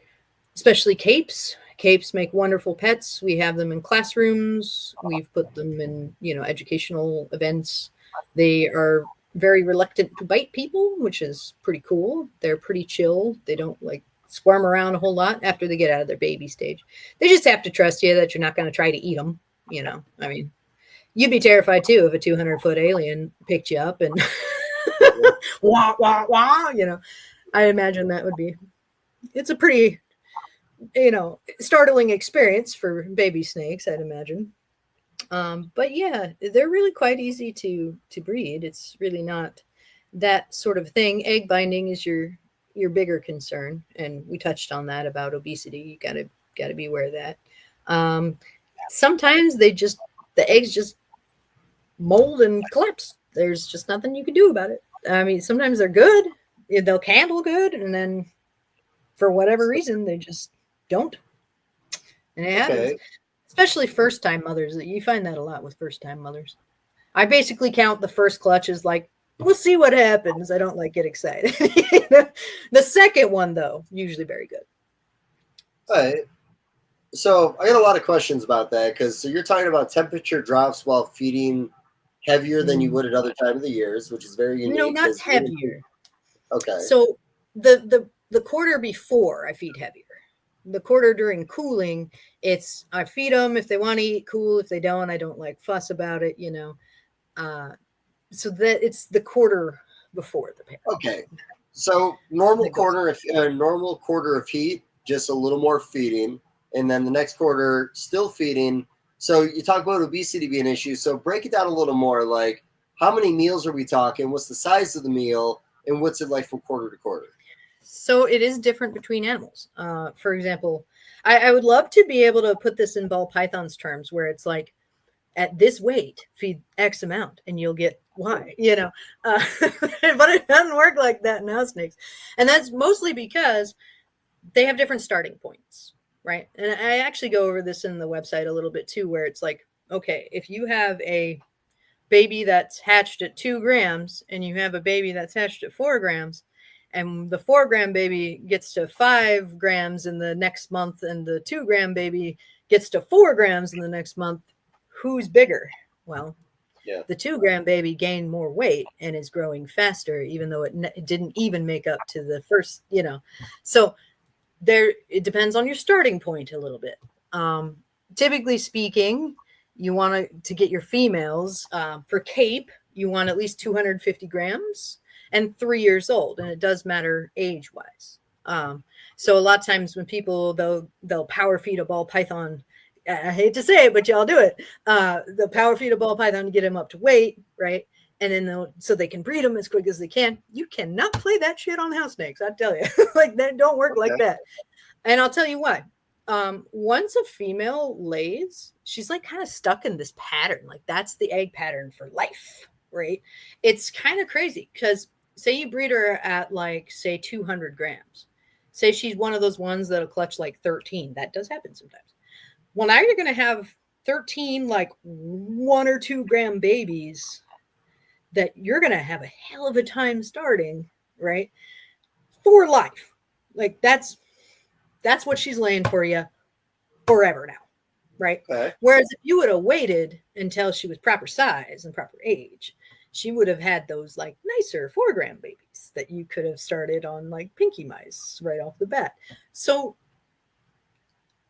especially capes. Capes make wonderful pets. We have them in classrooms. We've put them in, educational events. They are very reluctant to bite people, which is pretty cool. They're pretty chill. They don't like squirm around a whole lot after they get out of their baby stage. They just have to trust you that you're not going to try to eat them. I mean, you'd be terrified too if a 200-foot alien picked you up and wah, wah, wah, I imagine that would be, it's a pretty, startling experience for baby snakes, I'd imagine. But yeah, they're really quite easy to breed. It's really not that sort of thing. Egg binding is your bigger concern, and we touched on that about obesity. You gotta be aware of that. Sometimes the eggs just mold and collapse. There's just nothing you can do about it. I mean, sometimes they're good, they'll handle good, and then for whatever reason they just don't. And it happens. Especially first-time mothers. You find that a lot with first-time mothers. I basically count the first clutch as like, we'll see what happens. I don't get excited. The second one, though, usually very good. All right. So I got a lot of questions about that because you're talking about temperature drops while feeding heavier than you would at other time of the years, which is very unique. No, not heavier. Okay. So the quarter before I feed heavier. The quarter during cooling, I feed them if they want to eat, cool. If they don't, I don't fuss about it, so that it's the quarter before the pair. Okay. So normal quarter of heat, just a little more feeding, and then the next quarter still feeding. So you talk about obesity being an issue. So break it down a little more. Like, how many meals are we talking? What's the size of the meal, and what's it like from quarter to quarter? So it is different between animals. For example, I would love to be able to put this in ball python's terms, where it's like, at this weight, feed X amount, and you'll get Y. But it doesn't work like that in house snakes, and that's mostly because they have different starting points, right? And I actually go over this in the website a little bit too, where it's like, okay, if you have a baby that's hatched at 2 grams and you have a baby that's hatched at 4 grams, and the 4-gram baby gets to 5 grams in the next month, and the 2-gram baby gets to 4 grams in the next month, who's bigger? Well, the 2-gram baby gained more weight and is growing faster, even though it didn't even make up to the first, So it depends on your starting point a little bit. Typically speaking, you want to get your females for Cape, you want at least 250 grams. And 3 years old, and it does matter age-wise. So a lot of times when people they'll power feed a ball python, I hate to say it, but y'all do it. They'll power feed a ball python to get him up to weight, right? And then so they can breed them as quick as they can. You cannot play that shit on house snakes, I tell you. That don't work like that. And I'll tell you why. Once a female lays, she's kind of stuck in this pattern. That's the egg pattern for life, right? It's kind of crazy because say you breed her at say 200 grams. Say she's one of those ones that'll clutch 13. That does happen sometimes. Well, now you're going to have 13 1 or 2 gram babies that you're going to have a hell of a time starting, right? For life. That's what she's laying for you forever now, right? Okay. Whereas if you would have waited until she was proper size and proper age, she would have had those nicer 4-gram babies that you could have started on pinky mice right off the bat. So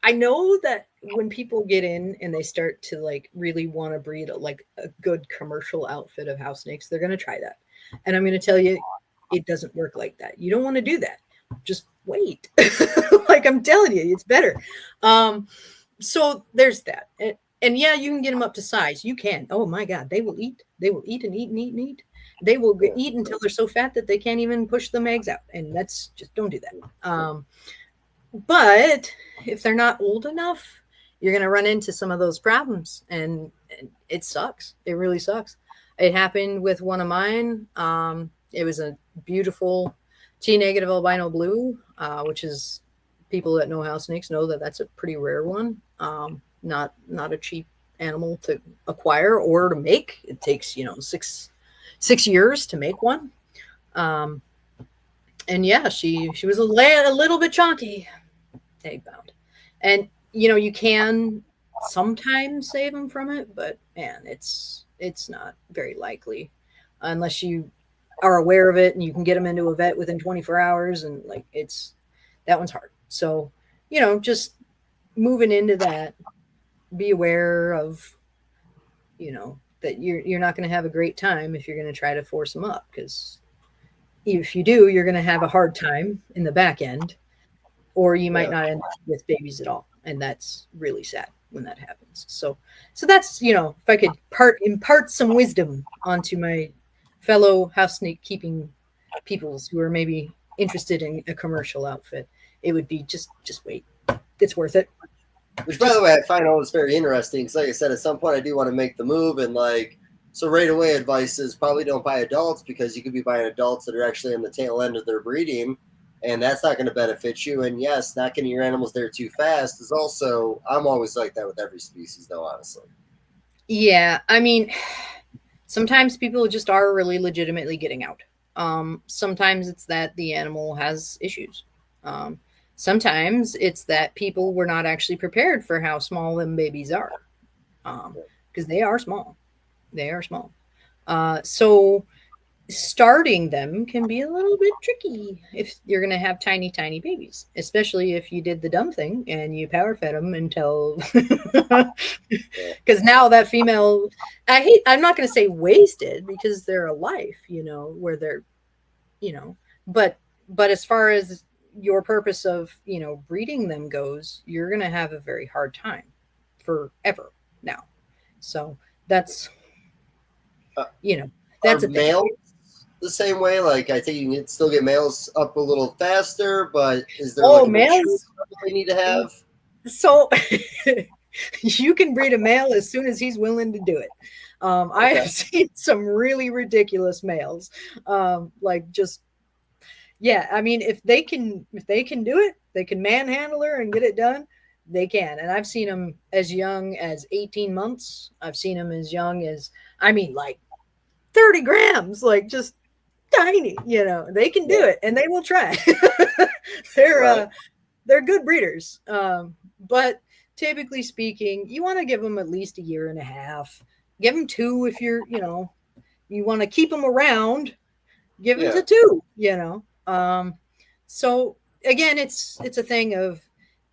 I know that when people get in and they start to really want to breed a good commercial outfit of house snakes, they're going to try that. And I'm going to tell you, it doesn't work like that. You don't want to do that. Just wait. I'm telling you, it's better. So there's that. And yeah, you can get them up to size. You can. Oh my God, they will eat. They will eat and eat and eat and eat. They will eat until they're so fat that they can't even push them eggs out. And that's just, don't do that. But if they're not old enough, you're going to run into some of those problems. And it sucks. It really sucks. It happened with one of mine. It was a beautiful T-negative albino blue, which is, people that know house snakes know that that's a pretty rare one. Not a cheap animal to acquire or to make. It takes 6 years to make one. And yeah, she was a little bit chunky, egg bound, and you can sometimes save them from it, but man, it's not very likely unless you are aware of it and you can get them into a vet within 24 hours, and like that one's hard. So just moving into that, be aware of that you're not going to have a great time if you're going to try to force them up, because if you do, you're going to have a hard time in the back end, or you might not end up with babies at all, and that's really sad when that happens. So that's if I could impart some wisdom onto my fellow house snake keeping peoples who are maybe interested in a commercial outfit, it would be just wait. It's worth it. Which, by the way, I find always very interesting because, like I said, at some point I do want to make the move, and so right away advice is probably don't buy adults, because you could be buying adults that are actually on the tail end of their breeding, and that's not going to benefit you. And yes, not getting your animals there too fast is also, I'm always like that with every species, though, honestly. Yeah, I mean, sometimes people just are really legitimately getting out. Sometimes it's that the animal has issues. Sometimes it's that people were not actually prepared for how small them babies are, because they are small. They are small. So starting them can be a little bit tricky if you're going to have tiny, tiny babies, especially if you did the dumb thing and you power fed them until, because now that female, I'm not going to say wasted, because they're a life, where they're, but as far as your purpose of, breeding them goes, you're going to have a very hard time forever now. So that's, that's a male thing. The same way. Like, I think you can still get males up a little faster, but is there males they need to have? So you can breed a male as soon as he's willing to do it. I have seen some really ridiculous males. I mean, if they can do it, they can manhandle her and get it done. They can. And I've seen them as young as 18 months. I've seen them as young as, 30 grams, like just tiny, they can do it and they will try. They're good breeders. But typically speaking, you want to give them at least a year and a half. Give them 2 if you're, you want to keep them around. Give them to 2, So again, it's a thing of,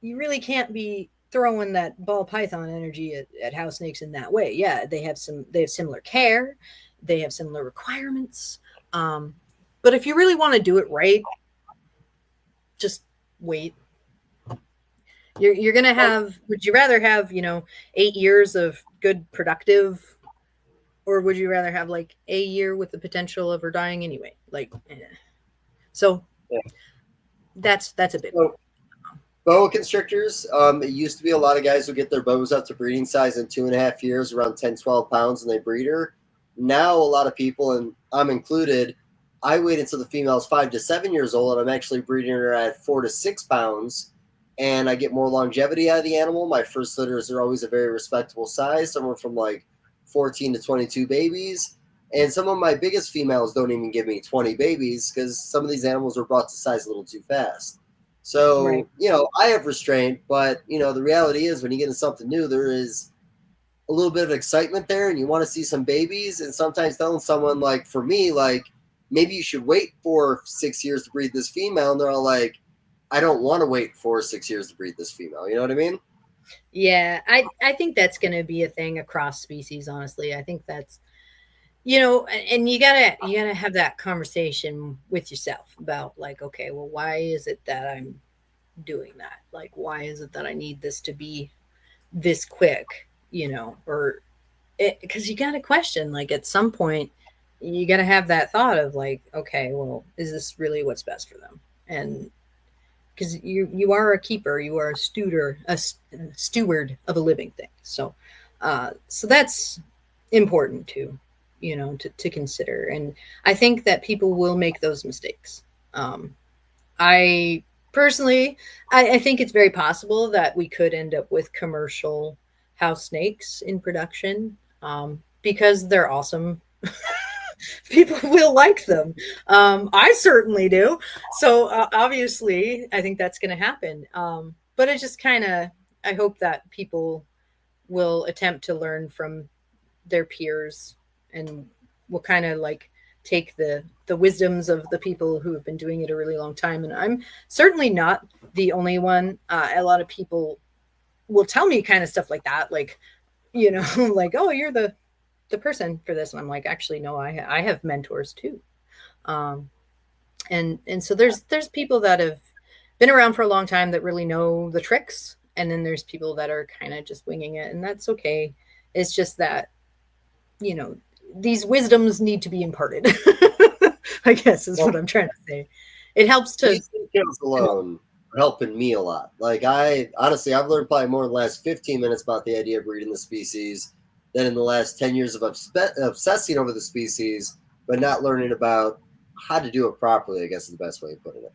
you really can't be throwing that ball python energy at house snakes in that way. Yeah, they have similar care, they have similar requirements. But if you really want to do it right, just wait. You're going to have, would you rather have, 8 years of good productive, or would you rather have like a year with the potential of her dying anyway? So that's a bit. Boa constrictors, it used to be a lot of guys would get their boas up to breeding size in 2.5 years, around 10, 12 pounds, and they breed her. Now, a lot of people, and I'm included, I wait until the female is 5 to 7 years old, and I'm actually breeding her at 4 to 6 pounds, and I get more longevity out of the animal. My first litters are always a very respectable size, somewhere from like 14 to 22 babies. And some of my biggest females don't even give me 20 babies, because some of these animals were brought to size a little too fast. So, I have restraint, but, the reality is when you get into something new, there is a little bit of excitement there, and you want to see some babies. And sometimes telling someone, like, for me, like, maybe you should wait for 6 years to breed this female. And they're all like, I don't want to wait 4 or 6 years to breed this female. You know what I mean? Yeah, I think that's going to be a thing across species, honestly. I think that's, and you gotta have that conversation with yourself about, like, okay, well, why is it that I'm doing that? Like, why is it that I need this to be this quick, or because you got to question, like, at some point you got to have that thought of, like, okay, well, is this really what's best for them? And because you are a keeper, you are a steward of a living thing. So that's important too, to consider. And I think that people will make those mistakes. I personally, I think it's very possible that we could end up with commercial house snakes in production, because they're awesome. people will like them. I certainly do. So obviously, I think that's going to happen. But it just kind of, I hope that people will attempt to learn from their peers and will kind of like take the wisdoms of the people who have been doing it a really long time. And I'm certainly not the only one. A lot of people will tell me kind of stuff like that, like, you know, like, oh, you're the person for this. And I'm like, actually, no, I have mentors too. Um, and so there's people that have been around for a long time that really know the tricks. And then there's people that are kind of just winging it, and that's okay. It's just that, you know, these wisdoms need to be imparted. I guess is what I'm trying to say. It helps to skills alone are helping me a lot. Like I've learned probably more in the last 15 minutes about the idea of breeding the species than in the last 10 years of obsessing over the species, but not learning about how to do it properly, I guess is the best way of putting it.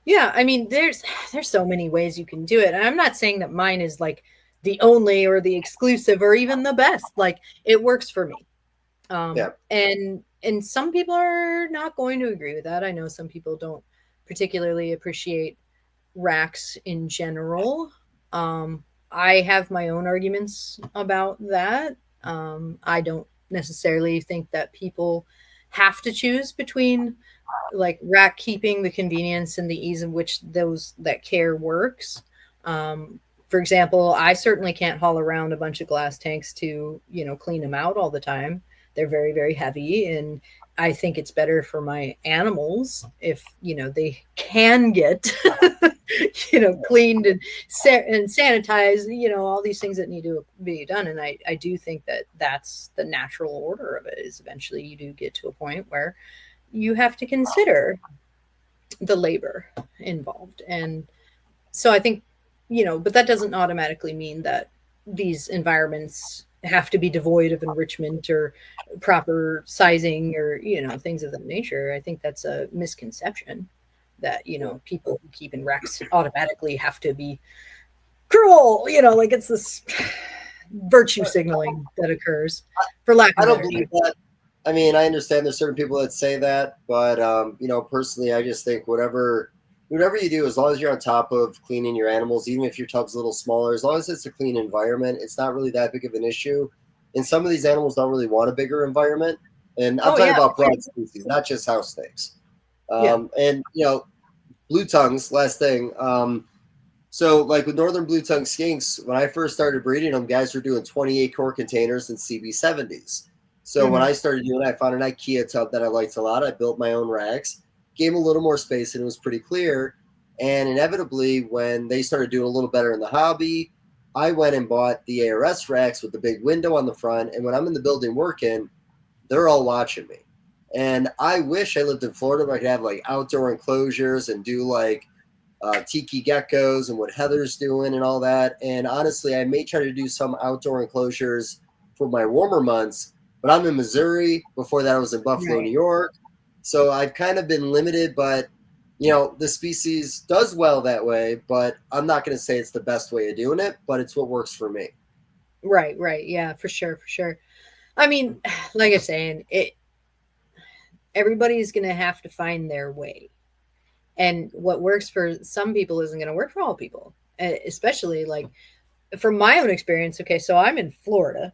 Yeah, I mean, there's so many ways you can do it. And I'm not saying that mine is like the only or the exclusive or even the best. Like, it works for me. Yeah. And some people are not going to agree with that. I know some people don't particularly appreciate racks in general. I have my own arguments about that. I don't necessarily think that people have to choose between like rack keeping, the convenience and the ease in which those that care works. For example, I certainly can't haul around a bunch of glass tanks to, you know, clean them out all the time. They're very, very heavy. And I think it's better for my animals if, you know, they can get, you know, cleaned and sanitized, you know, all these things that need to be done. And I do think that that's the natural order of it, is eventually you do get to a point where you have to consider the labor involved. And so I think, you know, but that doesn't automatically mean that these environments have to be devoid of enrichment or proper sizing or, you know, things of that nature. I think that's a misconception that, you know, people who keep in racks automatically have to be cruel, you know, like it's this virtue signaling that occurs, for lack of I don't better believe that. I mean, I understand there's certain people that say that, but you know, personally, I just think whatever you do, as long as you're on top of cleaning your animals, even if your tub's a little smaller, as long as it's a clean environment, it's not really that big of an issue. And some of these animals don't really want a bigger environment. And I'm talking about broad species, not just house snakes. And you know, blue tongues. Last thing. So like with northern blue tongue skinks, when I first started breeding them, guys were doing 28 core containers in CB70s. So when I started doing it, I found an IKEA tub that I liked a lot. I built my own racks, gave them a little more space, and it was pretty clear. And inevitably, when they started doing a little better in the hobby, I went and bought the ARS racks with the big window on the front. And when I'm in the building working, they're all watching me. And I wish I lived in Florida where I could have like outdoor enclosures and do like tiki geckos and what Heather's doing and all that. And honestly, I may try to do some outdoor enclosures for my warmer months, but I'm in Missouri. Before that, I was in Buffalo, New York. So I've kind of been limited, but you know, the species does well that way, but I'm not going to say it's the best way of doing it, but it's what works for me. Right. Yeah, for sure. I mean, like I'm saying, everybody's going to have to find their way. And what works for some people isn't going to work for all people, especially like from my own experience. Okay, so I'm in Florida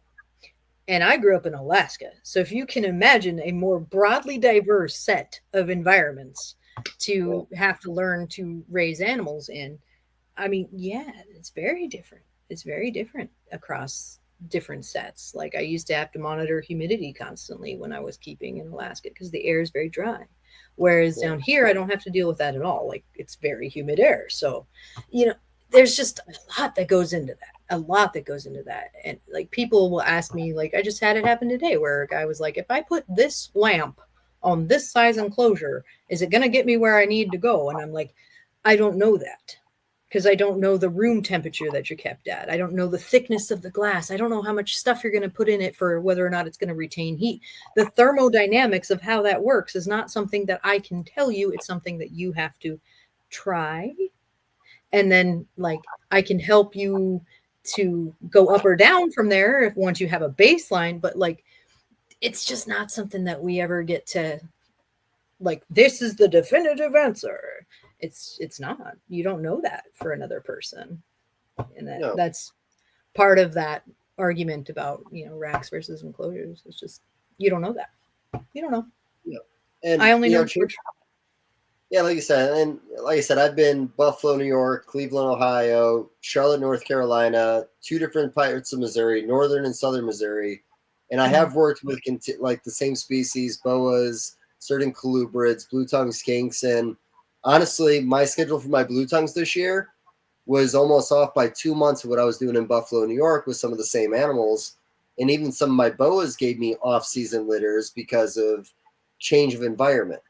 and I grew up in Alaska. So if you can imagine a more broadly diverse set of environments to have to learn to raise animals in, I mean, yeah, it's very different. It's very different across different sets. Like I used to have to monitor humidity constantly when I was keeping in Alaska because the air is very dry. Whereas down here, I don't have to deal with that at all. Like it's very humid air. So, you know, there's just a lot that goes into that. And like people will ask me, like I just had it happen today where a guy was like, if I put this lamp on this size enclosure, is it going to get me where I need to go? And I'm like, I don't know that. Because I don't know the room temperature that you're kept at. I don't know the thickness of the glass. I don't know how much stuff you're going to put in it for whether or not it's going to retain heat. The thermodynamics of how that works is not something that I can tell you. It's something that you have to try. And then like I can help you to go up or down from there if once you have a baseline. But like it's just not something that we ever get to, like, this is the definitive answer. It's not. You don't know that for another person. And No. that's part of that argument about, racks versus enclosures. It's just, you don't know that. You don't know. Yeah. And I only know. Yeah, like I said, I've been Buffalo, New York, Cleveland, Ohio, Charlotte, North Carolina, 2 different parts of Missouri, northern and southern Missouri, and I have worked with like the same species, boas, certain colubrids, blue tongue skinks, and honestly, my schedule for my blue tongues this year was almost off by 2 months of what I was doing in Buffalo, New York, with some of the same animals, and even some of my boas gave me off-season litters because of change of environment.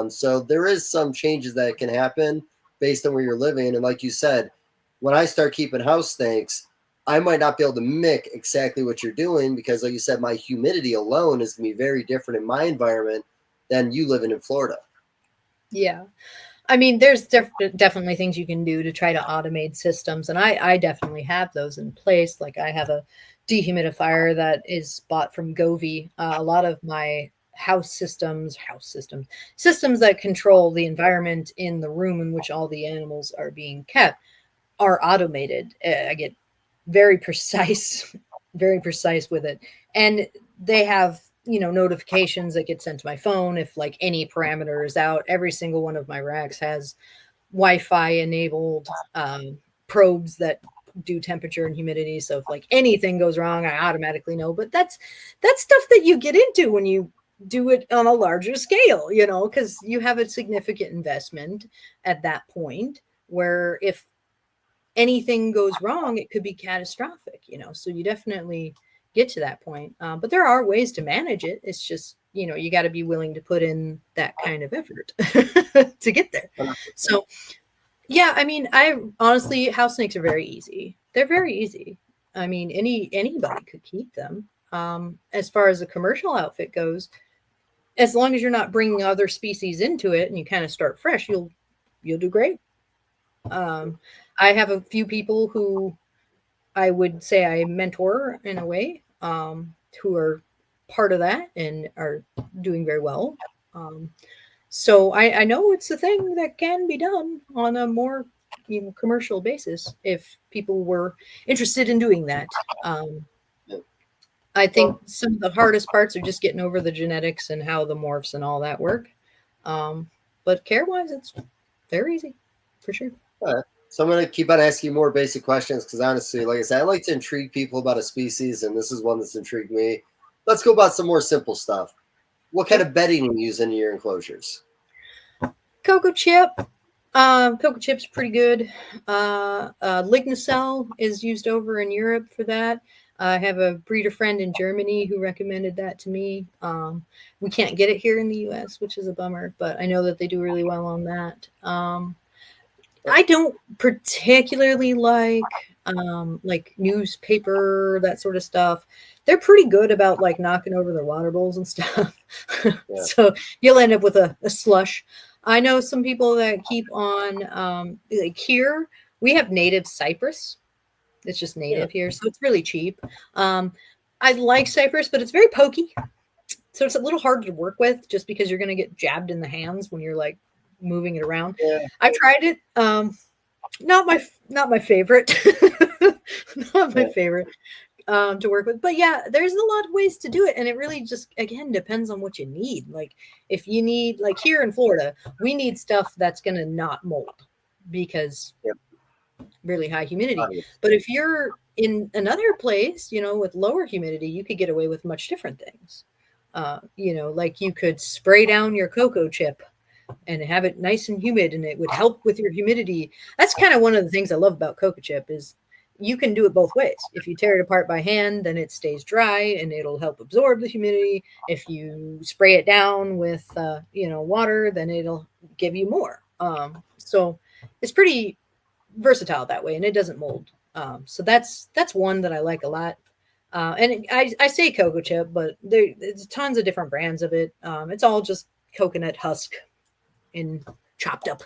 So there is some changes that can happen based on where you're living. And like you said, when I start keeping house snakes, I might not be able to mimic exactly what you're doing because, like you said, my humidity alone is going to be very different in my environment than you living in Florida. Yeah. I mean, there's definitely things you can do to try to automate systems. And I definitely have those in place. Like I have a dehumidifier that is bought from Govee. A lot of my systems that control the environment in the room in which all the animals are being kept are automated. I get very precise with it. And they have, notifications that get sent to my phone if like any parameter is out. Every single one of my racks has Wi-Fi enabled probes that do temperature and humidity. So if like anything goes wrong, I automatically know. But that's stuff that you get into when you do it on a larger scale, because you have a significant investment at that point where if anything goes wrong, it could be catastrophic, so you definitely get to that point. But there are ways to manage it. It's just, you got to be willing to put in that kind of effort to get there. So yeah, I mean, I honestly, house snakes are very easy. They're very easy. I mean, anybody could keep them. As far as a commercial outfit goes, as long as you're not bringing other species into it and you kind of start fresh, you'll do great. I have a few people who I would say I mentor in a way, who are part of that and are doing very well. So I know it's a thing that can be done on a more commercial basis if people were interested in doing that. I think some of the hardest parts are just getting over the genetics and how the morphs and all that work. But care-wise, it's very easy, for sure. All right. So I'm going to keep on asking more basic questions because honestly, like I said, I like to intrigue people about a species, and this is one that's intrigued me. Let's go about some more simple stuff. What kind of bedding do you use in your enclosures? Cocoa chip. Cocoa chip's pretty good. Lignocell is used over in Europe for that. I have a breeder friend in Germany who recommended that to me. We can't get it here in the U.S., which is a bummer, but I know that they do really well on that. I don't particularly like newspaper, that sort of stuff. They're pretty good about like knocking over their water bowls and stuff. Yeah. So you'll end up with a slush. I know some people that keep on, like here, we have native cypress. It's just native here, so it's really cheap. I like cypress, but it's very pokey. So it's a little hard to work with just because you're going to get jabbed in the hands when you're like moving it around. Yeah. I've tried it. Not my favorite. Not my favorite to work with. But yeah, there's a lot of ways to do it. And it really just, again, depends on what you need. Like if you need, like here in Florida, we need stuff that's going to not mold because really high humidity. But if you're in another place, with lower humidity, you could get away with much different things. Like you could spray down your cocoa chip and have it nice and humid, and it would help with your humidity. That's kind of one of the things I love about cocoa chip is you can do it both ways. If you tear it apart by hand, then it stays dry and it'll help absorb the humidity. If you spray it down with, water, then it'll give you more. So it's pretty versatile that way, and it doesn't mold. So that's one that I like a lot. And I say cocoa chip, but there's tons of different brands of it. It's all just coconut husk and chopped up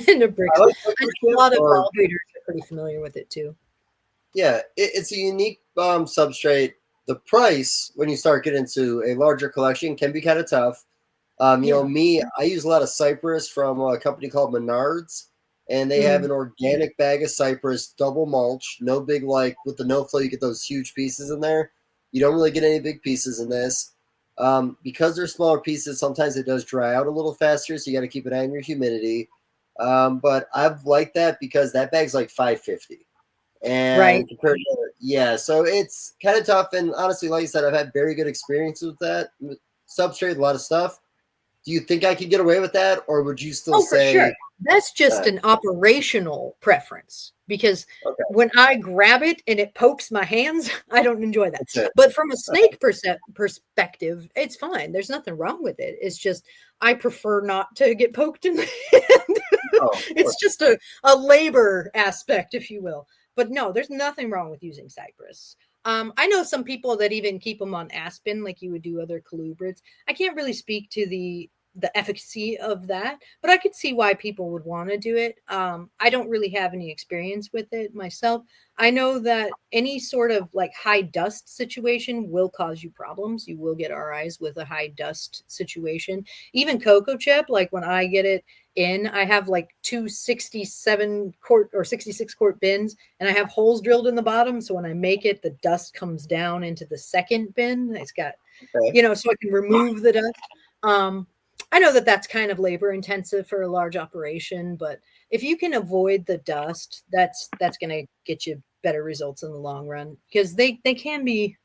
into bricks. I think a lot of ball breeders are pretty familiar with it too. Yeah, it's a unique substrate. the price when you start getting into a larger collection can be kind of tough. You know, Yeah. me, I use a lot of cypress from a company called Menards, and they have Mm. an organic bag of cypress, double mulch, no big, like with the no flow, you get those huge pieces in there. You don't really get any big pieces in this. Because they're smaller pieces, sometimes it does dry out a little faster, so you got to keep an eye on your humidity. But I've liked that because that bag's like 550. Right. And compared to, yeah, so it's kind of tough. And honestly, like I said, I've had very good experience with that substrate, a lot of stuff. Do you think I could get away with that, or would you still Oh, for sure. say, That's just uh, an operational preference because okay, when I grab it and it pokes my hands, I don't enjoy that. that's it? But from a snake perspective, it's fine. There's nothing wrong with it. It's just I prefer not to get poked in the hand. Oh, of It's course. just a labor aspect, if you will. But no, there's nothing wrong with using cypress. I know some people that even keep them on aspen, like you would do other colubrids. I can't really speak to the efficacy of that, but I could see why people would want to do it. I don't really have any experience with it myself. I know that any sort of like high dust situation will cause you problems. You will get RIs with a high dust situation. Even cocoa chip, like when I get it in, I have like two 67 quart or 66 quart bins, and I have holes drilled in the bottom. So when I make it, the dust comes down into the second bin. It's got, Okay. so I can remove the dust. Um, I know that that's kind of labor intensive for a large operation, but if you can avoid the dust, that's going to get you better results in the long run because they can be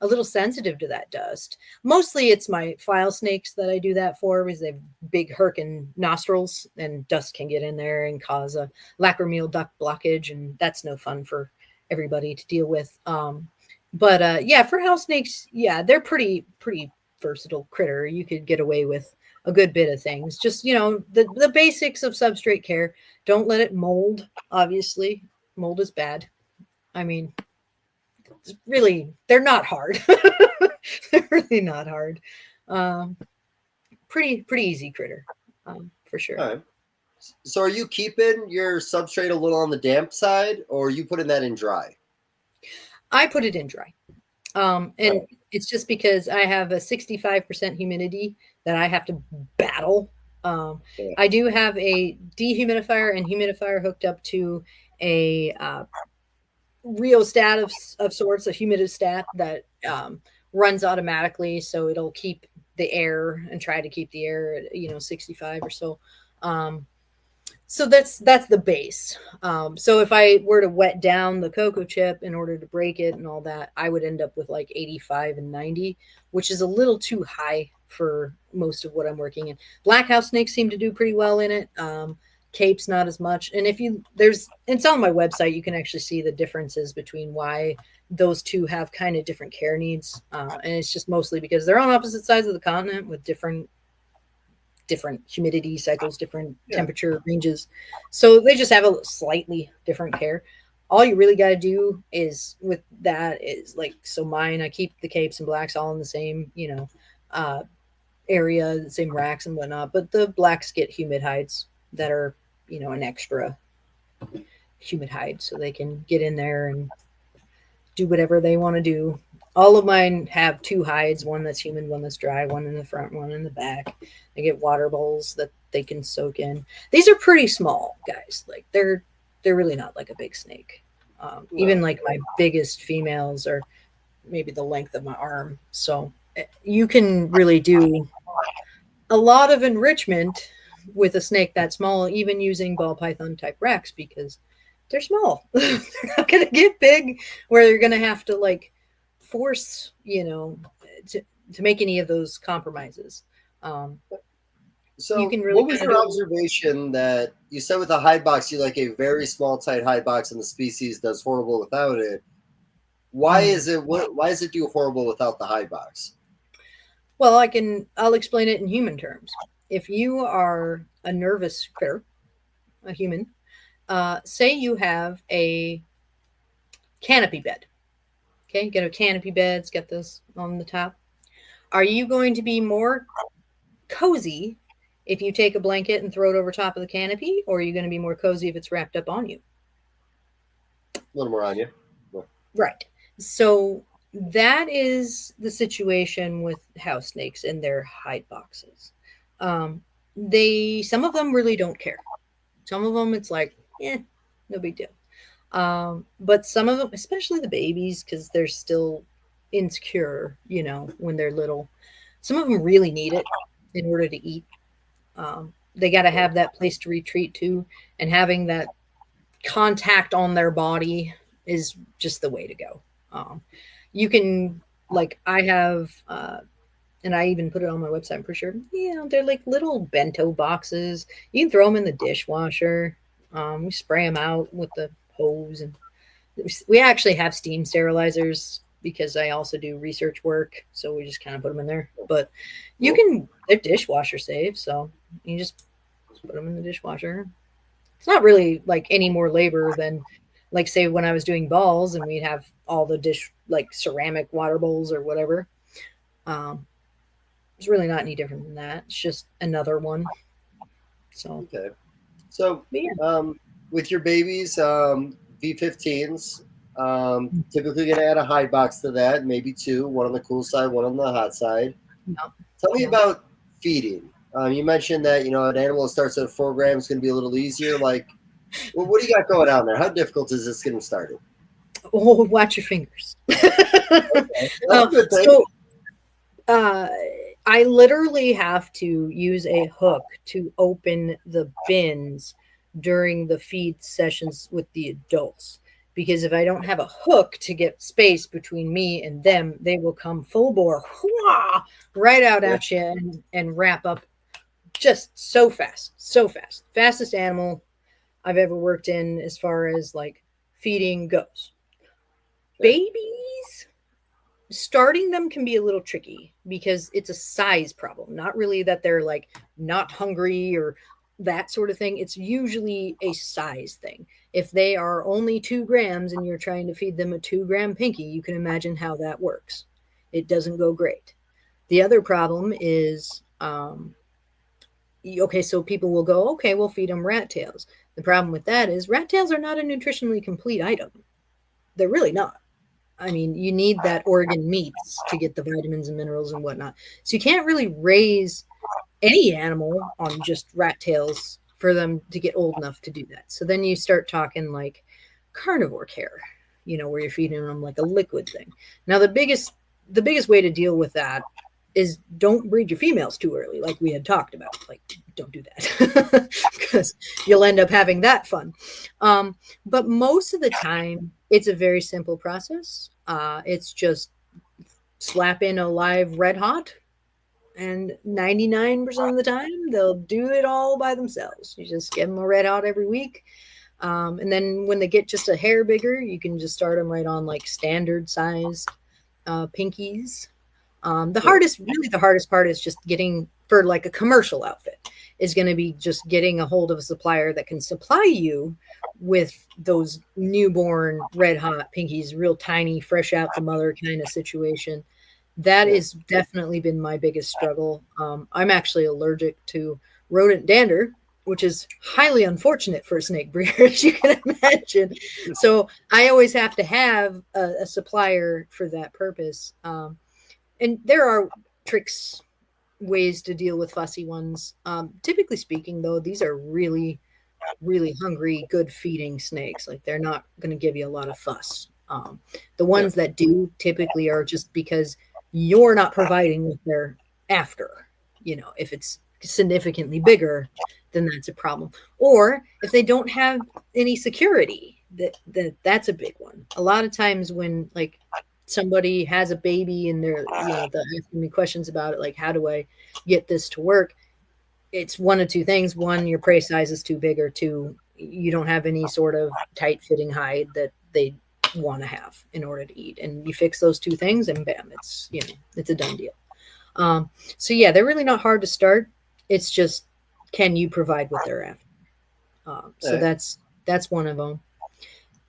a little sensitive to that dust. Mostly it's my file snakes that I do that for because they have big herkin nostrils and dust can get in there and cause a lacrimal duct blockage, and that's no fun for everybody to deal with. But yeah, for house snakes, yeah, they're pretty versatile critter. You could get away with a good bit of things. Just, the basics of substrate care. Don't let it mold, obviously. Mold is bad. I mean, really, they're not hard. They're really not hard. Um, pretty easy critter, for sure. All right. So are you keeping your substrate a little on the damp side, or are you putting that in dry? I put it in dry. All And right. it's just because I have a 65% humidity that I have to battle. Yeah. I do have a dehumidifier and humidifier hooked up to a rheostat of sorts, a humidistat that runs automatically, so it'll keep the air and try to keep the air at 65 or so. So that's the base. So if I were to wet down the cocoa chip in order to break it and all that, I would end up with like 85 and 90, which is a little too high for most of what I'm working in. Black house snakes seem to do pretty well in it. Capes not as much. And it's on my website. You can actually see the differences between why those two have kind of different care needs. And it's just mostly because they're on opposite sides of the continent with different humidity cycles, different Yeah. temperature ranges. So they just have a slightly different care. All you really got to do is with that is like, so mine, I keep the capes and blacks all in the same, area, the same racks and whatnot. But the blacks get humid hides that are, an extra humid hide so they can get in there and do whatever they want to do. All of mine have two hides, one that's humid, one that's dry, one in the front, one in the back. They get water bowls that they can soak in. These are pretty small, guys. Like they're really not like a big snake. Even like my biggest females are maybe the length of my arm. So you can really do a lot of enrichment with a snake that small, even using ball python type racks, because they're small. They're not going to get big where you're going to have to like force, to make any of those compromises. You So can really what was kind your of observation that you said with a hide box, you like a very small, tight hide box and the species does horrible without it? Why is it, why does it do horrible without the hide box? Well, I'll explain it in human terms. If you are a nervous critter, a human, say you have a canopy bed. Okay, get a canopy bed, it's got this on the top. Are you going to be more cozy if you take a blanket and throw it over top of the canopy, or are you going to be more cozy if it's wrapped up on you? A little more on you. Right. So that is the situation with house snakes and their hide boxes. Some of them really don't care. Some of them, it's like, no big deal. But some of them, especially the babies, because they're still insecure, when they're little, some of them really need it in order to eat. They got to have that place to retreat to, and having that contact on their body is just the way to go. You can, like, I have, and I even put it on my website, I'm pretty sure. They're like little bento boxes. You can throw them in the dishwasher. We spray them out with the hose, and we actually have steam sterilizers because I also do research work. So we just kind of put them in there. But they're dishwasher safe. So you just put them in the dishwasher. It's not really like any more labor than, like, say when I was doing balls and we'd have all the dish, like ceramic water bowls or whatever. It's really not any different than that. It's just another one. So Okay. So with your babies, V15s, typically going to add a hide box to that, maybe two, one on the cool side, one on the hot side. Yep. Tell me about feeding. You mentioned that, an animal that starts at 4 grams is going to be a little easier. Like, what do you got going on there? How difficult is this getting started? Oh, watch your fingers. Okay. That's a good thing. I literally have to use a hook to open the bins during the feed sessions with the adults. Because if I don't have a hook to get space between me and them, they will come full bore, right out at you and wrap up just so fast. Fastest animal I've ever worked in as far as like feeding goes. Babies, starting them can be a little tricky because it's a size problem. Not really that they're like not hungry or that sort of thing. It's usually a size thing. If they are only 2 grams and you're trying to feed them a 2-gram pinky, you can imagine how that works. It doesn't go great. The other problem is, okay, so people will go, okay, we'll feed them rat tails. The problem with that is rat tails are not a nutritionally complete item. They're really not. I mean, you need that organ meats to get the vitamins and minerals and whatnot. So you can't really raise any animal on just rat tails for them to get old enough to do that. So then you start talking like carnivore care, where you're feeding them like a liquid thing. Now, the biggest way to deal with that is don't breed your females too early, like we had talked about. Like, don't do that because you'll end up having that fun. But most of the time, it's a very simple process. It's just slap in a live red hot, and 99% of the time, they'll do it all by themselves. You just give them a red hot every week. And then when they get just a hair bigger, you can just start them right on like standard sized pinkies. The hardest part is just getting, for like a commercial outfit, is going to be just getting a hold of a supplier that can supply you with those newborn red hot pinkies, real tiny, fresh out the mother kind of situation. That has definitely been my biggest struggle. I'm actually allergic to rodent dander, which is highly unfortunate for a snake breeder, as you can imagine. So I always have to have a supplier for that purpose. And there are tricks, ways to deal with fussy ones. Typically speaking, though, these are really, really hungry, good feeding snakes. Like, they're not going to give you a lot of fuss. The ones that do typically are just because you're not providing what they're after. If it's significantly bigger, then that's a problem. Or if they don't have any security, that's a big one. A lot of times when like somebody has a baby and they're they're asking me questions about it, like, how do I get this to work? It's one of two things. One, your prey size is too big, or two, you don't have any sort of tight fitting hide that they want to have in order to eat. And you fix those two things and bam, it's a done deal. So yeah, they're really not hard to start. It's just, can you provide what they're after? So that's one of them.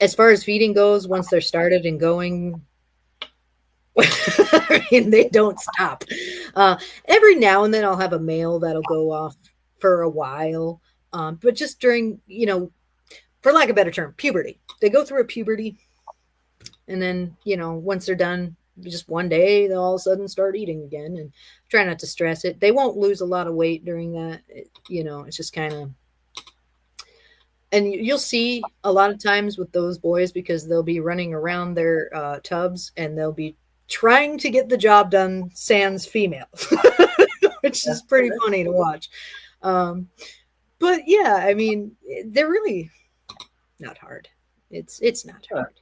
As far as feeding goes, once they're started and going, I mean, they don't stop. Every now and then I'll have a male that'll go off for a while. But just during, for lack of a better term, puberty. They go through a puberty, and then, once they're done, just one day they'll all of a sudden start eating again, and try not to stress it. They won't lose a lot of weight during that. It's just kind of, and you'll see a lot of times with those boys, because they'll be running around their tubs and they'll be trying to get the job done sans female, which is pretty funny to watch. But yeah, I mean, they're really not hard. It's not hard.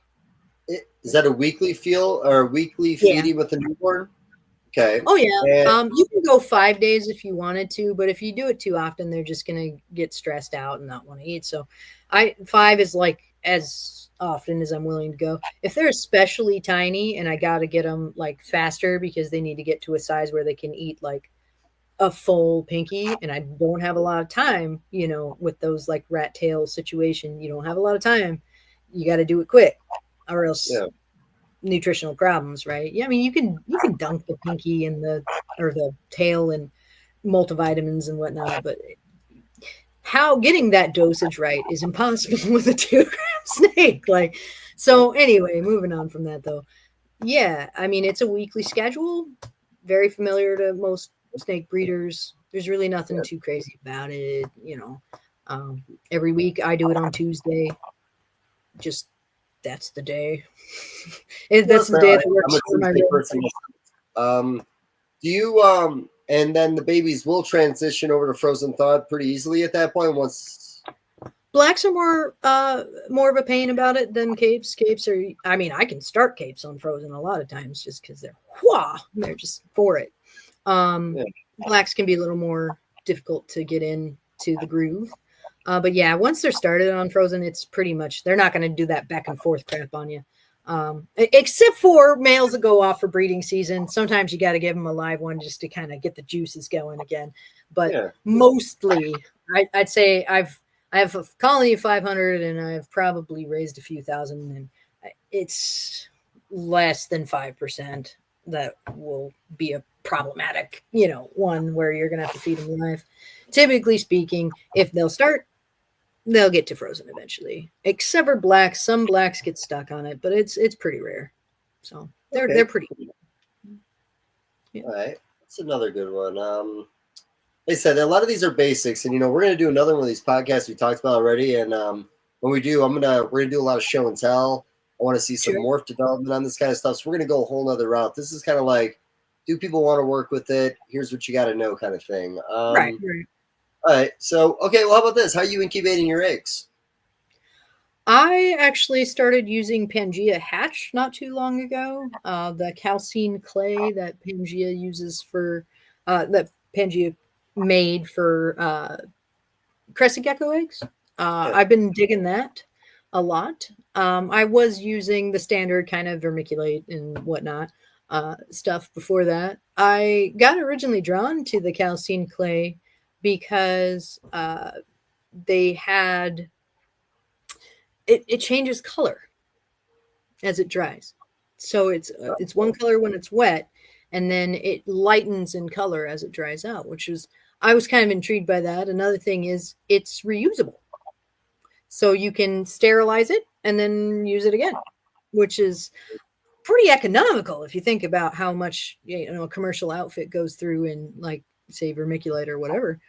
Is that a weekly feel or weekly feeding with a newborn? Okay. Oh yeah. And, You can go 5 days if you wanted to, but if you do it too often, they're just gonna get stressed out and not want to eat. So 5 is like as often as I'm willing to go. If they're especially tiny and I gotta get them like faster because they need to get to a size where they can eat like a full pinky, and I don't have a lot of time, with those like rat tail situation, you don't have a lot of time. You got to do it quick, or else nutritional problems, right? Yeah, I mean, you can dunk the pinky and the tail and multivitamins and whatnot, but how getting that dosage right is impossible with a 2-gram snake. Like, so anyway, moving on from that though. Yeah, I mean, it's a weekly schedule, very familiar to most snake breeders. There's really nothing too crazy about it. Every week I do it on Tuesday. Just that's the day. That's the day that works for my person. Do you and then the babies will transition over to frozen thawed pretty easily at that point once. Blacks are more of a pain about it than capes. Capes are, I mean, I can start capes on frozen a lot of times just because they're just for it. Blacks can be a little more difficult to get into the groove. But yeah, once they're started on frozen, it's pretty much, they're not going to do that back and forth crap on you. Except for males that go off for breeding season. Sometimes you got to give them a live one just to kind of get the juices going again. But mostly, I'd say I have a colony of 500 and I've probably raised a few thousand, and it's less than 5% that will be a problematic, one where you're going to have to feed them live. Typically speaking, if they'll start, they'll get to frozen eventually. Except for blacks, some blacks get stuck on it, but it's pretty rare. So they're pretty good. Yeah. All right, that's another good one. Like I said, a lot of these are basics, and we're going to do another one of these podcasts we talked about already. And when we do, we're gonna do a lot of show and tell. I want to see some morph development on this kind of stuff. So we're gonna go a whole nother route. This is kind of like, do people want to work with it? Here's what you got to know, kind of thing. Right. All right. So, okay. Well, how about this? How are you incubating your eggs? I actually started using Pangea hatch not too long ago. The calcine clay that Pangea uses that Pangea made for crescent gecko eggs. I've been digging that a lot. I was using the standard kind of vermiculite and whatnot stuff before that. I got originally drawn to the calcine clay because they had it changes color as it dries. So it's one color when it's wet, and then it lightens in color as it dries out, which is, I was kind of intrigued by that. Another thing is it's reusable. So you can sterilize it and then use it again, which is pretty economical if you think about how much a commercial outfit goes through in, like, say, vermiculite or whatever.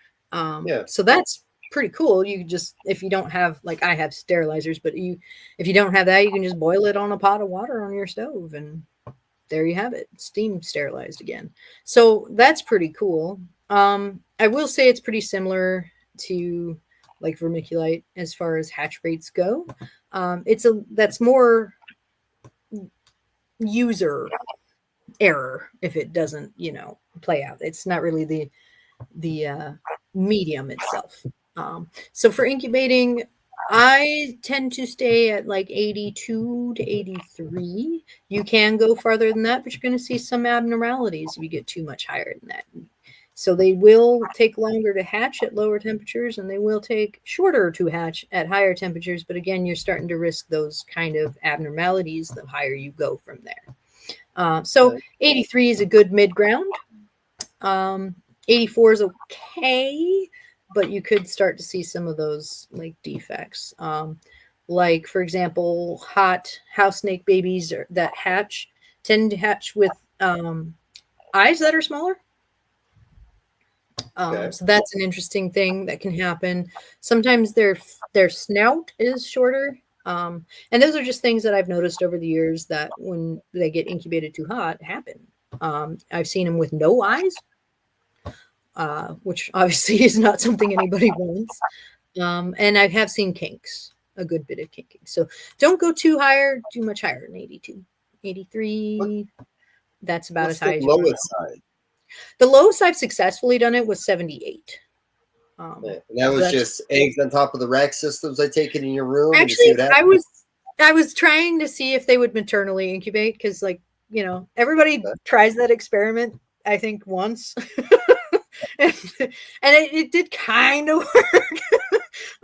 So that's pretty cool. You just, if you don't have, like, I have sterilizers, but if you don't have that, you can just boil it on a pot of water on your stove, and there you have it, steam sterilized again. So that's pretty cool. I will say it's pretty similar to like vermiculite as far as hatch rates go. That's more user error if it doesn't, play out. It's not really the medium itself. So for incubating, I tend to stay at like 82 to 83. You can go farther than that, but you're going to see some abnormalities if you get too much higher than that. So they will take longer to hatch at lower temperatures, and they will take shorter to hatch at higher temperatures. But again, you're starting to risk those kind of abnormalities the higher you go from there. So 83 is a good mid ground. 84 is okay, but you could start to see some of those like defects. Like, for example, hot house snake babies that hatch tend to hatch with eyes that are smaller. Okay. So that's an interesting thing that can happen. Sometimes their snout is shorter. And those are just things that I've noticed over the years that when they get incubated too hot happen. I've seen them with no eyes, which obviously is not something anybody wants. And I have seen kinks, a good bit of kinking. So don't go too much higher than 82, 83. That's about as What's high the as you want to lowest go. side? The lowest I've successfully done it was 78. And that So was that's just eggs on top of the rack systems. I take it in your room and you see actually what happens. I was trying to see if they would maternally incubate because, like, everybody tries that experiment, I think, once. and it did kind of work.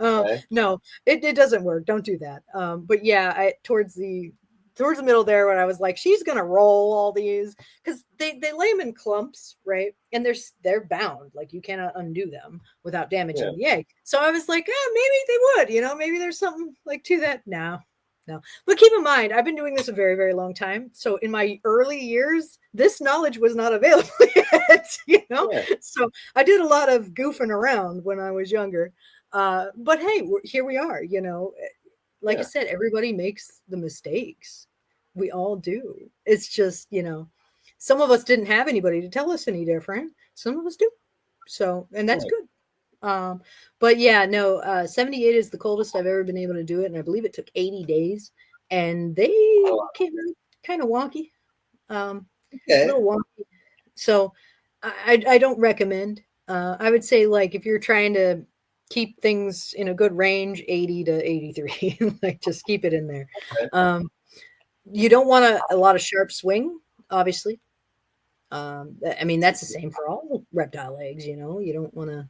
Okay. No, it doesn't work. Don't do that. But yeah, towards the middle there, when I was like, she's gonna roll all these because they lay them in clumps, right? And they're bound, like you cannot undo them without damaging the egg. So I was like, maybe they would, maybe there's something like to that. No. But keep in mind, I've been doing this a very, very long time. So in my early years, this knowledge was not available yet, Yeah. So I did a lot of goofing around when I was younger. But hey, here we are, like I said, everybody makes the mistakes. We all do. It's just, some of us didn't have anybody to tell us any different. Some of us do. So, and that's good. But yeah, no, 78 is the coldest I've ever been able to do it. And I believe it took 80 days and they came out kind of wonky, a little wonky. So I don't recommend, I would say, like, if you're trying to keep things in a good range, 80 to 83, like just keep it in there. Okay. You don't want a lot of sharp swing, obviously. I mean, that's the same for all reptile eggs, you don't want to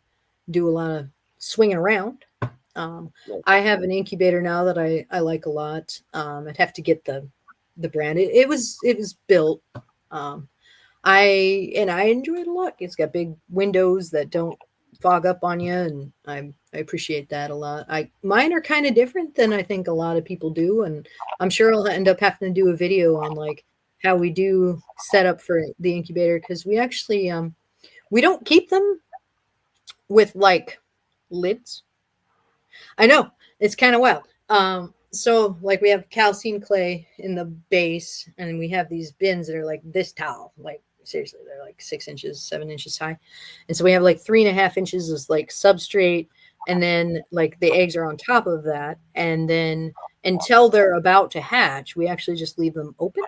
do a lot of swinging around. I have an incubator now that I like a lot. I'd have to get the brand. It was built. I enjoy it a lot. It's got big windows that don't fog up on you, and I appreciate that a lot. Mine are kind of different than I think a lot of people do, and I'm sure I'll end up having to do a video on like how we do set up for the incubator, because we actually we don't keep them with like lids. I know, it's kind of wild. So like we have calcium clay in the base, and we have these bins that are like this tall, like seriously, they're like 6 inches, 7 inches high. And so we have like 3.5 inches of like substrate, and then like the eggs are on top of that. And then until they're about to hatch, we actually just leave them open.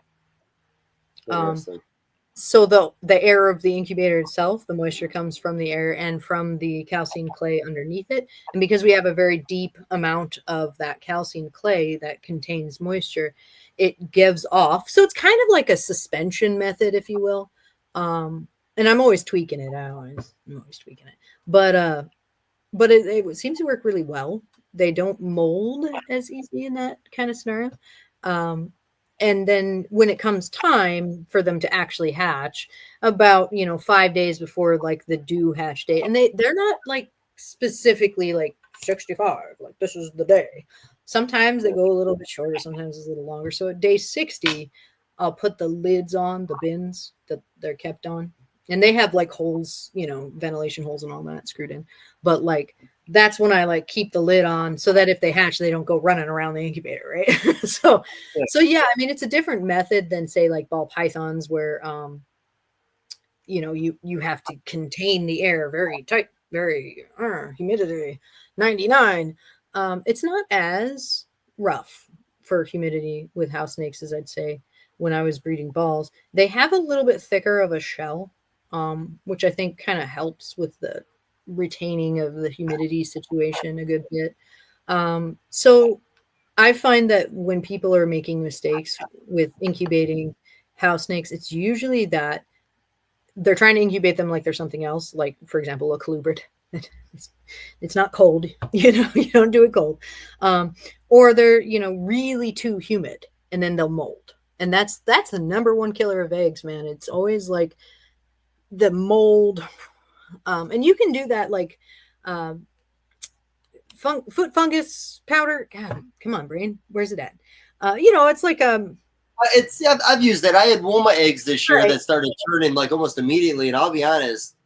So the air of the incubator itself, the moisture comes from the air and from the calcium clay underneath it. And because we have a very deep amount of that calcium clay that contains moisture, it gives off. So it's kind of like a suspension method, if you will. And I'm always tweaking it. I'm always tweaking it. But it seems to work really well. They don't mold as easy in that kind of scenario. And then when it comes time for them to actually hatch, about 5 days before like the due hatch date, and they're not like specifically like 65, like this is the day. Sometimes they go a little bit shorter, sometimes it's a little longer. So at day 60, I'll put the lids on the bins that they're kept on, and they have like holes, ventilation holes and all that screwed in. But like that's when I like keep the lid on so that if they hatch, they don't go running around the incubator, right? So yeah, I mean, it's a different method than say like ball pythons where, you have to contain the air very tight, very humidity 99. It's not as rough for humidity with house snakes as I'd say when I was breeding balls. They have a little bit thicker of a shell, which I think kind of helps with the retaining of the humidity situation a good bit. So I find that when people are making mistakes with incubating house snakes, it's usually that they're trying to incubate them like they're something else, like for example a colubrid. It's not cold, you don't do it cold, or they're really too humid, and then they'll mold, and that's the number one killer of eggs, man. It's always like the mold. And you can do that like foot fungus powder. God, come on, brain. Where's it at? It's like I've used that. I had Wilma eggs this year Right. that started turning like almost immediately, and I'll be honest,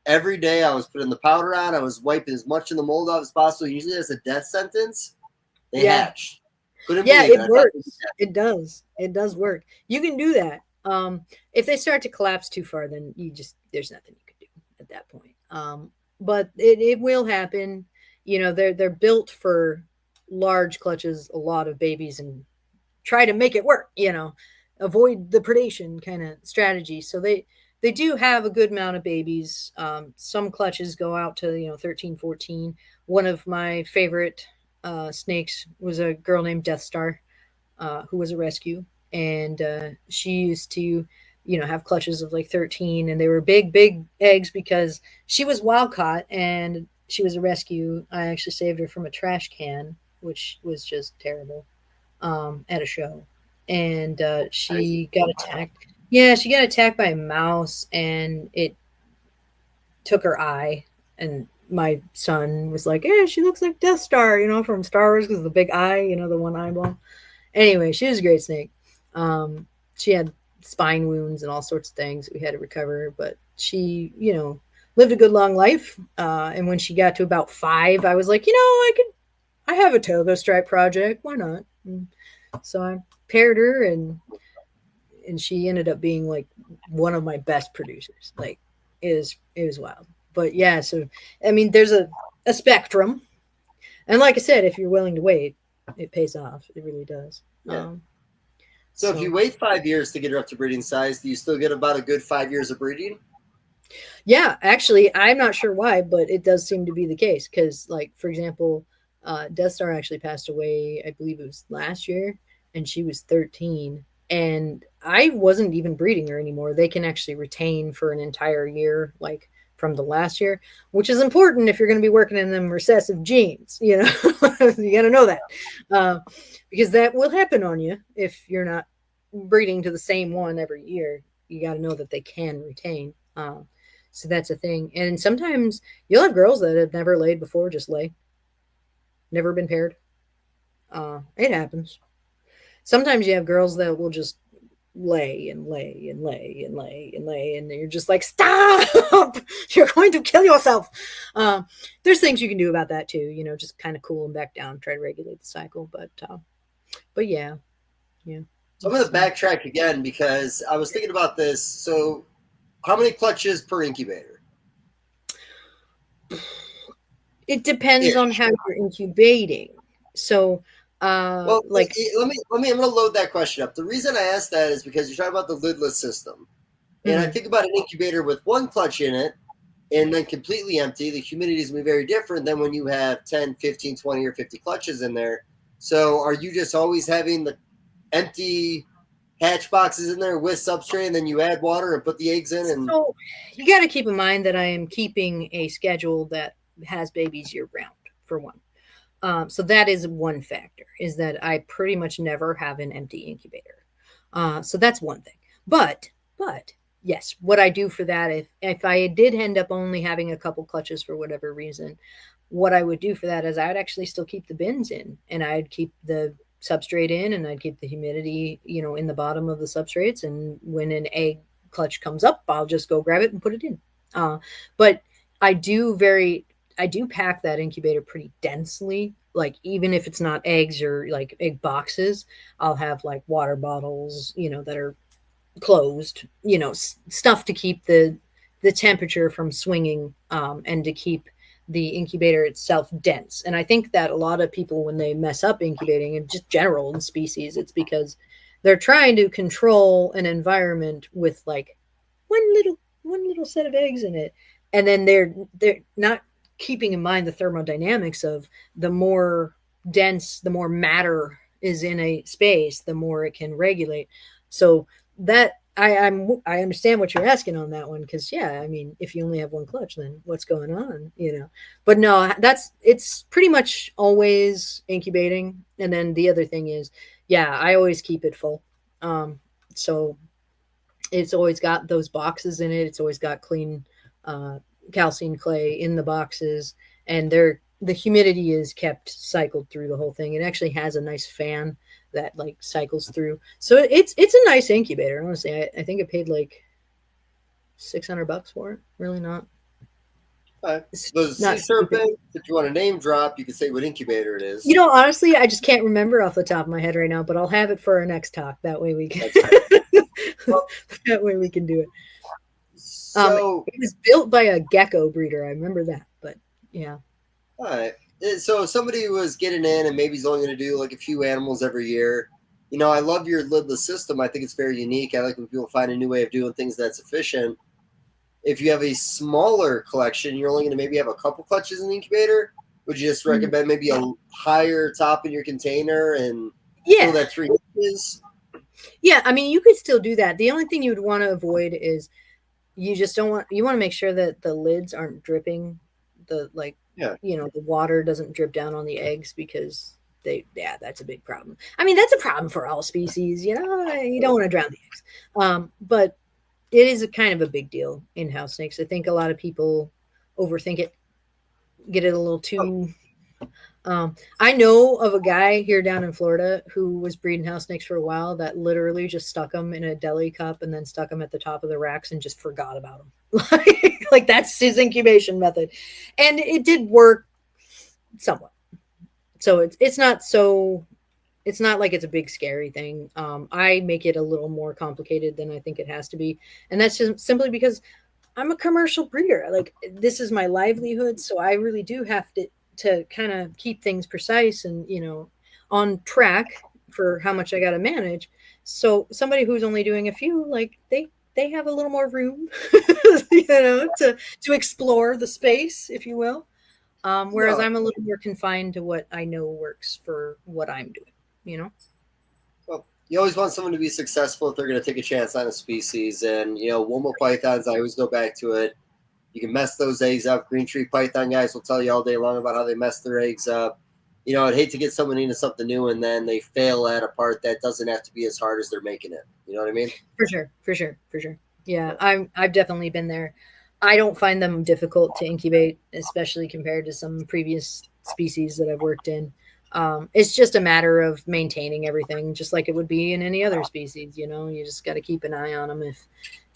every day I was putting the powder on, I was wiping as much in the mold out as possible. Usually as a death sentence, they Yeah. hatched. Couldn't Yeah, believe it it. I thought they works. It does. It does work. You can do that. If they start to collapse too far, then there's nothing you can do at that point. But it will happen. You know, they're built for large clutches, a lot of babies, and try to make it work. You know, avoid the predation kind of strategy. So they do have a good amount of babies. Some clutches go out to 13, 14. One of my favorite snakes was a girl named Death Star, who was a rescue, and she used to, have clutches of like 13, and they were big, big eggs because she was wild caught and she was a rescue. I actually saved her from a trash can, which was just terrible, at a show, and she got attacked. Yeah, she got attacked by a mouse, and it took her eye, and my son was like, "Yeah, she looks like Death Star, from Star Wars because of the big eye, the one eyeball." Anyway, she was a great snake. She had spine wounds and all sorts of things that we had to recover, but she, lived a good long life. And when she got to about 5, I was like, I have a toga stripe project. Why not? And so I paired her, and she ended up being like one of my best producers. Like it was wild. But yeah, so I mean, there's a spectrum, and like I said, if you're willing to wait, it pays off. It really does. Yeah. So if you wait 5 years to get her up to breeding size, do you still get about a good 5 years of breeding? Yeah, actually, I'm not sure why, but it does seem to be the case. Because, like, for example, Death Star actually passed away, I believe it was last year, and she was 13. And I wasn't even breeding her anymore. They can actually retain for an entire year, like from the last year, which is important if you're going to be working in them recessive genes. You got to know that, because that will happen on you if you're not breeding to the same one every year. You got to know that they can retain. So that's a thing. And sometimes you'll have girls that have never laid before just lay, never been paired. It happens. Sometimes you have girls that will just lay and lay and lay and lay and lay, and you're just like, stop! You're going to kill yourself. There's things you can do about that too. Just kind of cool them back down, try to regulate the cycle. But yeah. So I'm going to backtrack again because I was thinking about this. So how many clutches per incubator? It depends on how you're incubating. So, well, let me. I'm going to load that question up. The reason I asked that is because you're talking about the lidless system, and I think about an incubator with one clutch in it, and then completely empty. The humidity is going to be very different than when you have 10, 15, 20, or 50 clutches in there. So, are you just always having the empty hatch boxes in there with substrate, and then you add water and put the eggs in? And so you got to keep in mind that I am keeping a schedule that has babies year round, for one. So that is one factor, is that I pretty much never have an empty incubator. So that's one thing. But yes, what I do for that, if I did end up only having a couple clutches for whatever reason, what I would do for that is I would actually still keep the bins in, and I'd keep the substrate in, and I'd keep the humidity, in the bottom of the substrates. And when an egg clutch comes up, I'll just go grab it and put it in. But I do pack that incubator pretty densely. Like, even if it's not eggs or like egg boxes, I'll have like water bottles, that are closed, stuff to keep the temperature from swinging, and to keep the incubator itself dense. And I think that a lot of people, when they mess up incubating, and just general in species, it's because they're trying to control an environment with like one little set of eggs in it, and then they're not keeping in mind the thermodynamics of the more dense, the more matter is in a space, the more it can regulate. So that I understand what you're asking on that one, because I mean, if you only have one clutch, then what's going on, But no, it's pretty much always incubating. And then the other thing is, I always keep it full. So it's always got those boxes in it. It's always got clean calcium clay in the boxes, and the humidity is kept cycled through the whole thing. It actually has a nice fan that like cycles through. So it's a nice incubator. Honestly, I think I paid like $600 for it. Really not. The sea Not serpent, if you want a name drop, you can say what incubator it is. You know, honestly, I just can't remember off the top of my head right now, but I'll have it for our next talk. That way we can. Well, that way we can do it. So It was built by a gecko breeder. I remember that, but yeah. all right. So if somebody was getting in and maybe he's only going to do like a few animals every year, I love your lidless system. I think it's very unique. I like when people find a new way of doing things that's efficient. If you have a smaller collection, you're only going to maybe have a couple clutches in the incubator. Would you just recommend maybe a higher top in your container and fill that 3 inches? Yeah, I mean, you could still do that. The only thing you would want to avoid is you want to make sure that the lids aren't dripping. The water doesn't drip down on the eggs because that's a big problem. I mean, that's a problem for all species. You don't want to drown the eggs. But it is a kind of a big deal in house snakes. I think a lot of people overthink it, get it a little too. I know of a guy here down in Florida who was breeding house snakes for a while that literally just stuck them in a deli cup and then stuck them at the top of the racks and just forgot about them. Like that's his incubation method, and it did work somewhat. So it's not like it's a big scary thing. I make it a little more complicated than I think it has to be, and that's just simply because I'm a commercial breeder. Like this is my livelihood, so I really do have to kind of keep things precise and on track for how much I got to manage. So somebody who's only doing a few, like they have a little more room, to explore the space, if you will. Whereas I'm a little more confined to what I know works for what I'm doing. Well, you always want someone to be successful if they're going to take a chance on a species. And, Womo pythons, I always go back to it. You can mess those eggs up. Green tree python guys will tell you all day long about how they mess their eggs up. I'd hate to get someone into something new and then they fail at a part that doesn't have to be as hard as they're making it. You know what I mean? For sure. Yeah, I've definitely been there. I don't find them difficult to incubate, especially compared to some previous species that I've worked in. It's just a matter of maintaining everything, just like it would be in any other species. You just got to keep an eye on them. If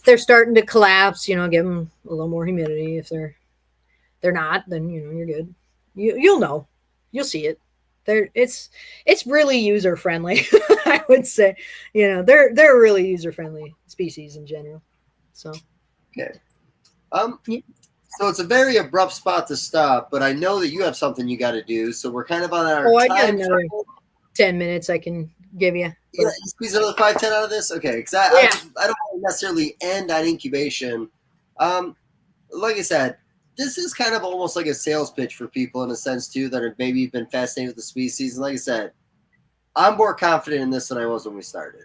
they're starting to collapse, give them a little more humidity. If they're not, then you're good. You'll know, you'll see it. It's really user friendly. I would say, they're a really user friendly species in general. So okay. So it's a very abrupt spot to stop, but I know that you have something you got to do. So we're kind of on our I time. got another 10 minutes I can give you. Yeah, you squeeze another 5-10 out of this? Okay, because I don't want to necessarily end on incubation. Like I said, this is kind of almost like a sales pitch for people in a sense, too, that have maybe been fascinated with the species. And like I said, I'm more confident in this than I was when we started.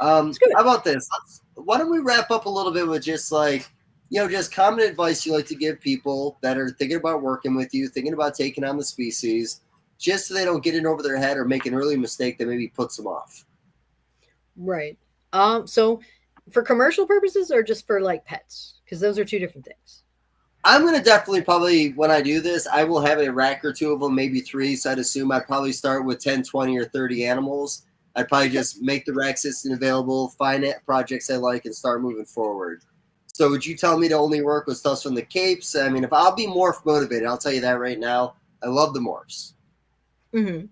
How about this? Why don't we wrap up a little bit with just like, just common advice you like to give people that are thinking about working with you, thinking about taking on the species, just so they don't get in over their head or make an early mistake that maybe puts them off. Right. So for commercial purposes or just for like pets? Because those are two different things. I'm going to definitely probably, when I do this, I will have a rack or two of them, maybe 3. So I'd assume I'd probably start with 10, 20, or 30 animals. I'd probably just make the rack system available, find projects I like, and start moving forward. So would you tell me to only work with stuff from the Capes? I mean, if I'll be morph motivated, I'll tell you that right now. I love the morphs. Mm-hmm.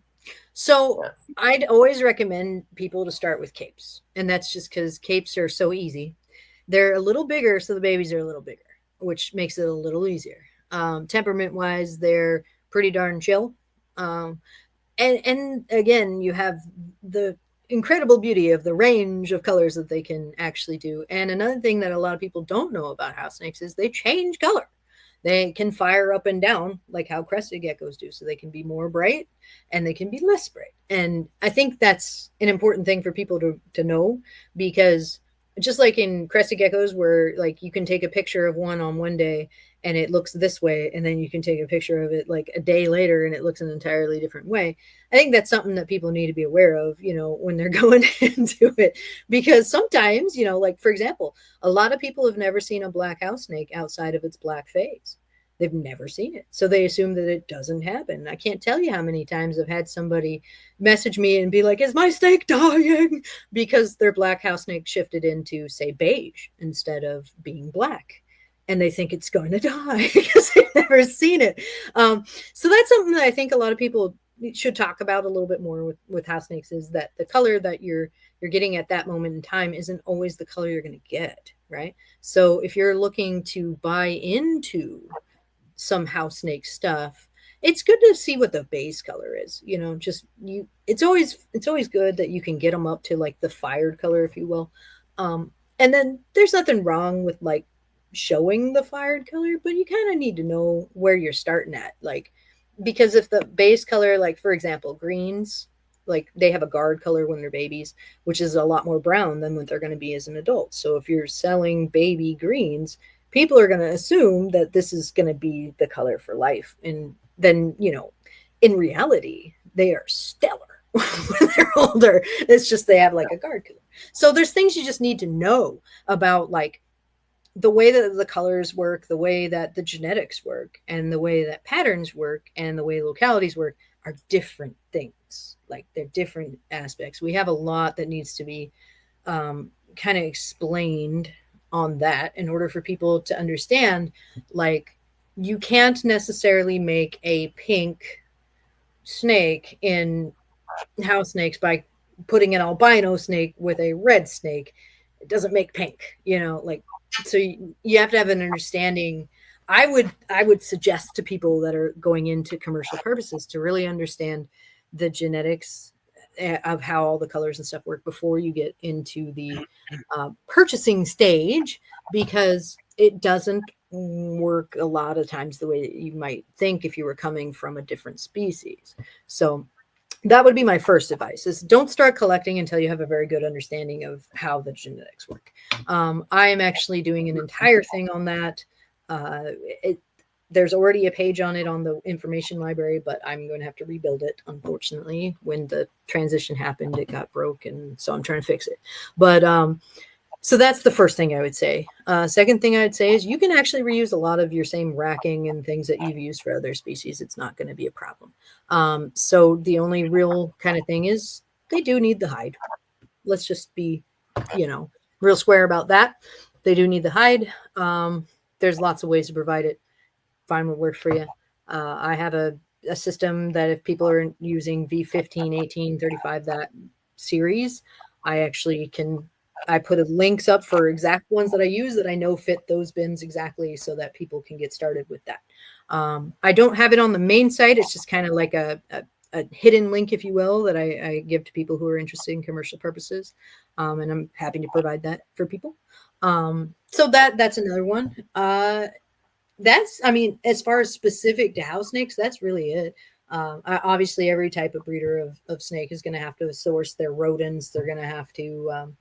So I'd always recommend people to start with Capes. And that's just because Capes are so easy. They're a little bigger, so the babies are a little bigger, which makes it a little easier. Temperament-wise, they're pretty darn chill. And again, you have the incredible beauty of the range of colors that they can actually do. And another thing that a lot of people don't know about house snakes is they change color. They can fire up and down like how crested geckos do. So they can be more bright and they can be less bright. And I think that's an important thing for people to know, because just like in crested geckos where like you can take a picture of one on one day and it looks this way, and then you can take a picture of it like a day later and it looks an entirely different way. I think that's something that people need to be aware of, when they're going into it, because sometimes, like for example, a lot of people have never seen a black house snake outside of its black phase. They've never seen it. So they assume that it doesn't happen. I can't tell you how many times I've had somebody message me and be like, is my snake dying? Because their black house snake shifted into, say, beige instead of being black. And they think it's going to die because they've never seen it. So that's something that I think a lot of people should talk about a little bit more with house snakes, is that the color that you're getting at that moment in time isn't always the color you're going to get, right? So if you're looking to buy into some house snake stuff, it's good to see what the base color is. It's always good that you can get them up to like the fired color, if you will. And then there's nothing wrong with like showing the fired color, but you kind of need to know where you're starting at. Like, because if the base color, like for example, greens, like they have a guard color when they're babies, which is a lot more brown than what they're going to be as an adult. So if you're selling baby greens, people are going to assume that this is going to be the color for life. And then, in reality, they are stellar when they're older. It's just they have like a guard color. So there's things you just need to know about, like the way that the colors work, the way that the genetics work, and the way that patterns work, and the way localities work are different things. Like they're different aspects. We have a lot that needs to be kind of explained on that in order for people to understand. Like, you can't necessarily make a pink snake in house snakes by putting an albino snake with a red snake. It doesn't make pink, like, so you have to have an understanding. I would suggest to people that are going into commercial purposes to really understand the genetics of how all the colors and stuff work before you get into the purchasing stage, because it doesn't work a lot of times the way that you might think if you were coming from a different species. So that would be my first advice, is don't start collecting until you have a very good understanding of how the genetics work. I am actually doing an entire thing on that. There's already a page on it on the information library, but I'm going to have to rebuild it. Unfortunately, when the transition happened, it got broken. So I'm trying to fix it. But so that's the first thing I would say. Second thing I'd say is you can actually reuse a lot of your same racking and things that you've used for other species. It's not going to be a problem. So the only real kind of thing is they do need the hide. Let's just be, real square about that. They do need the hide. There's lots of ways to provide it. Find what works for you. I have a system that if people are using V15, 18, 35, that series, I put links up for exact ones that I use that I know fit those bins exactly, so that people can get started with that. I don't have it on the main site. It's just kind of like a hidden link, if you will, that I give to people who are interested in commercial purposes. And I'm happy to provide that for people. So that's another one. As far as specific to house snakes, that's really it. Obviously, every type of breeder of snake is going to have to source their rodents. They're going to have to,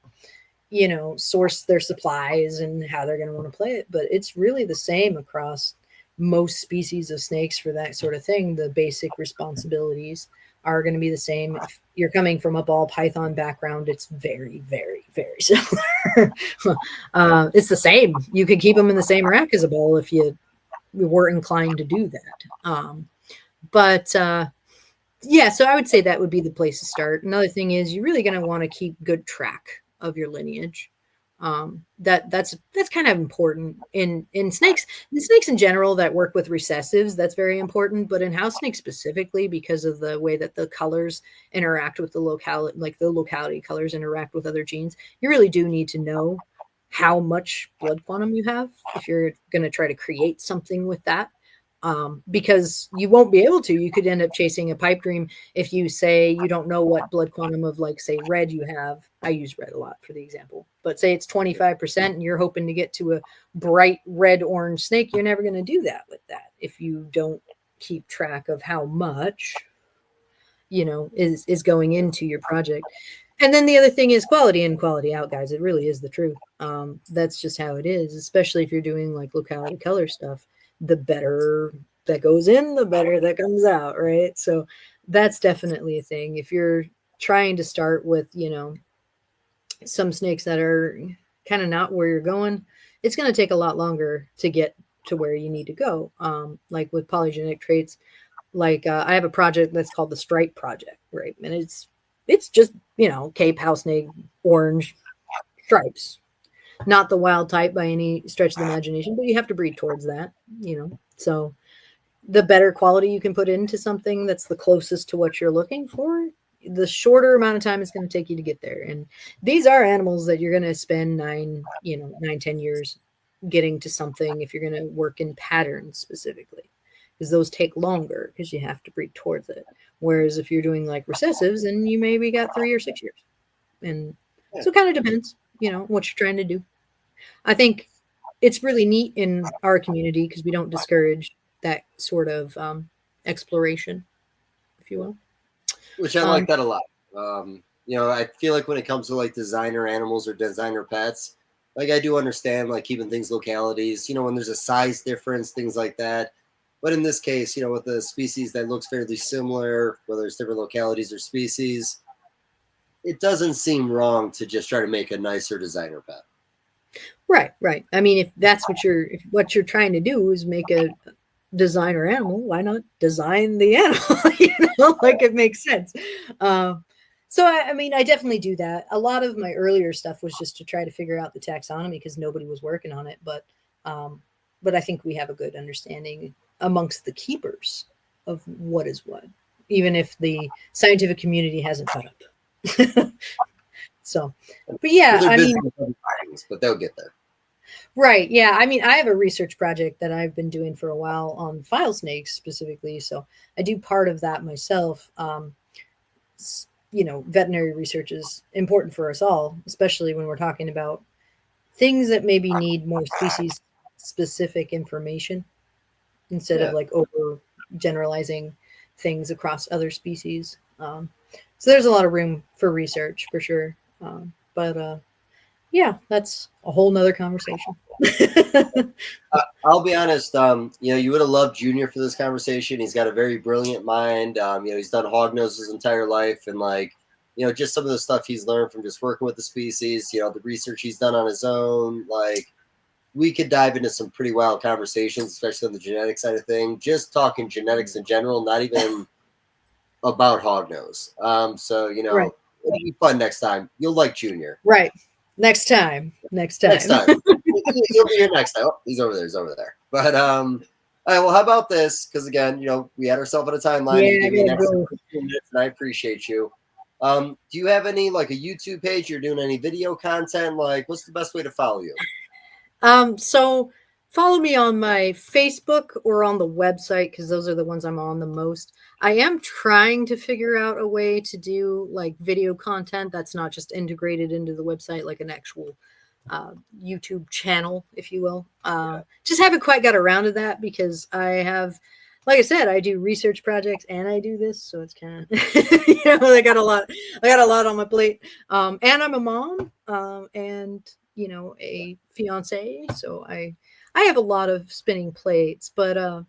source their supplies and how they're going to want to play it. But it's really the same across most species of snakes for that sort of thing. The basic responsibilities are going to be the same. If you're coming from a ball python background, it's very, very, very similar. It's the same. You could keep them in the same rack as a ball if you were inclined to do that. So I would say that would be the place to start. Another thing is you're really going to want to keep good track of your lineage. That's kind of important in snakes. In snakes in general that work with recessives, that's very important. But in house snakes specifically, because of the way that the colors interact with the locality, like the locality colors interact with other genes, you really do need to know how much blood quantum you have if you're going to try to create something with that. Because you won't be able to. You could end up chasing a pipe dream if you say you don't know what blood quantum of, like, say, red you have. I use red a lot for the example, but say it's 25% and you're hoping to get to a bright red orange snake. You're never going to do that with that if you don't keep track of how much, is going into your project. And then the other thing is quality in, quality out, guys. It really is the truth. That's just how it is, especially if you're doing like locality color stuff. The better that goes in, the better that comes out, right? So that's definitely a thing. If you're trying to start with, some snakes that are kind of not where you're going, it's going to take a lot longer to get to where you need to go. Like with polygenetic traits, like I have a project that's called the Stripe Project, right? And it's just, Cape house snake, orange stripes, not the wild type by any stretch of the imagination, but you have to breed towards that, So the better quality you can put into something that's the closest to what you're looking for, the shorter amount of time it's going to take you to get there. And these are animals that you're going to spend 10 years getting to something if you're going to work in patterns specifically, because those take longer because you have to breed towards it. Whereas if you're doing like recessives, and you maybe got 3 or 6 years. And so it kind of depends, what you're trying to do. I think it's really neat in our community because we don't discourage that sort of exploration, if you will. Which I like that a lot. I feel like when it comes to like designer animals or designer pets, like I do understand like keeping things localities, when there's a size difference, things like that. But in this case, with a species that looks fairly similar, whether it's different localities or species, it doesn't seem wrong to just try to make a nicer designer pet. Right. I mean, if that's what you're trying to do is make a designer animal, why not design the animal? Like it makes sense. So I mean, I definitely do that. A lot of my earlier stuff was just to try to figure out the taxonomy because nobody was working on it. But I think we have a good understanding amongst the keepers of what is what, even if the scientific community hasn't caught up. So, but yeah, Well, I mean, but they'll get there. Right. Yeah. I mean, I have a research project that I've been doing for a while on file snakes specifically. So I do part of that myself. Veterinary research is important for us all, especially when we're talking about things that maybe need more species specific information instead of like over generalizing things across other species. So there's a lot of room for research for sure. But yeah, that's a whole nother conversation. I'll be honest. You would have loved Junior for this conversation. He's got a very brilliant mind. He's done hognose his entire life, and just some of the stuff he's learned from just working with the species. The research he's done on his own. Like, we could dive into some pretty wild conversations, especially on the genetic side of things. Just talking genetics in general, not even about hognose. Right. It'll be fun next time. You'll like Junior. Right. Next time. You'll be here next time. Oh, he's over there. But all right, well, how about this? Because again, we had ourselves on a timeline. Yeah, You give me an extra 15 minutes, and I appreciate you. Do you have any like a YouTube page? You're doing any video content? Like, what's the best way to follow you? So follow me on my Facebook or on the website because those are the ones I'm on the most. I am trying to figure out a way to do like video content that's not just integrated into the website, like an actual YouTube channel, if you will. Just haven't quite got around to that because I have, like I said, I do research projects and I do this, so it's kind of I got a lot on my plate. And I'm a mom and a fiance, so I have a lot of spinning plates, but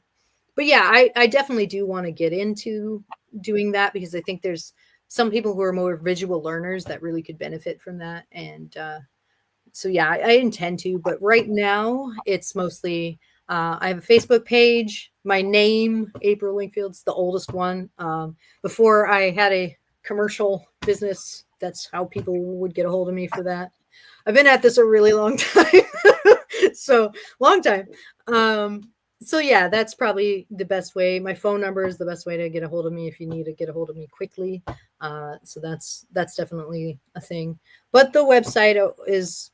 yeah, I definitely do want to get into doing that because I think there's some people who are more visual learners that really could benefit from that. And so, yeah, I intend to, but right now it's mostly, I have a Facebook page, my name, April Linkfield's the oldest one. Before I had a commercial business, that's how people would get a hold of me for that. I've been at this a really long time. So long time. So yeah, that's probably the best way. My phone number is the best way to get a hold of me if you need to get a hold of me quickly. So that's definitely a thing. But the website is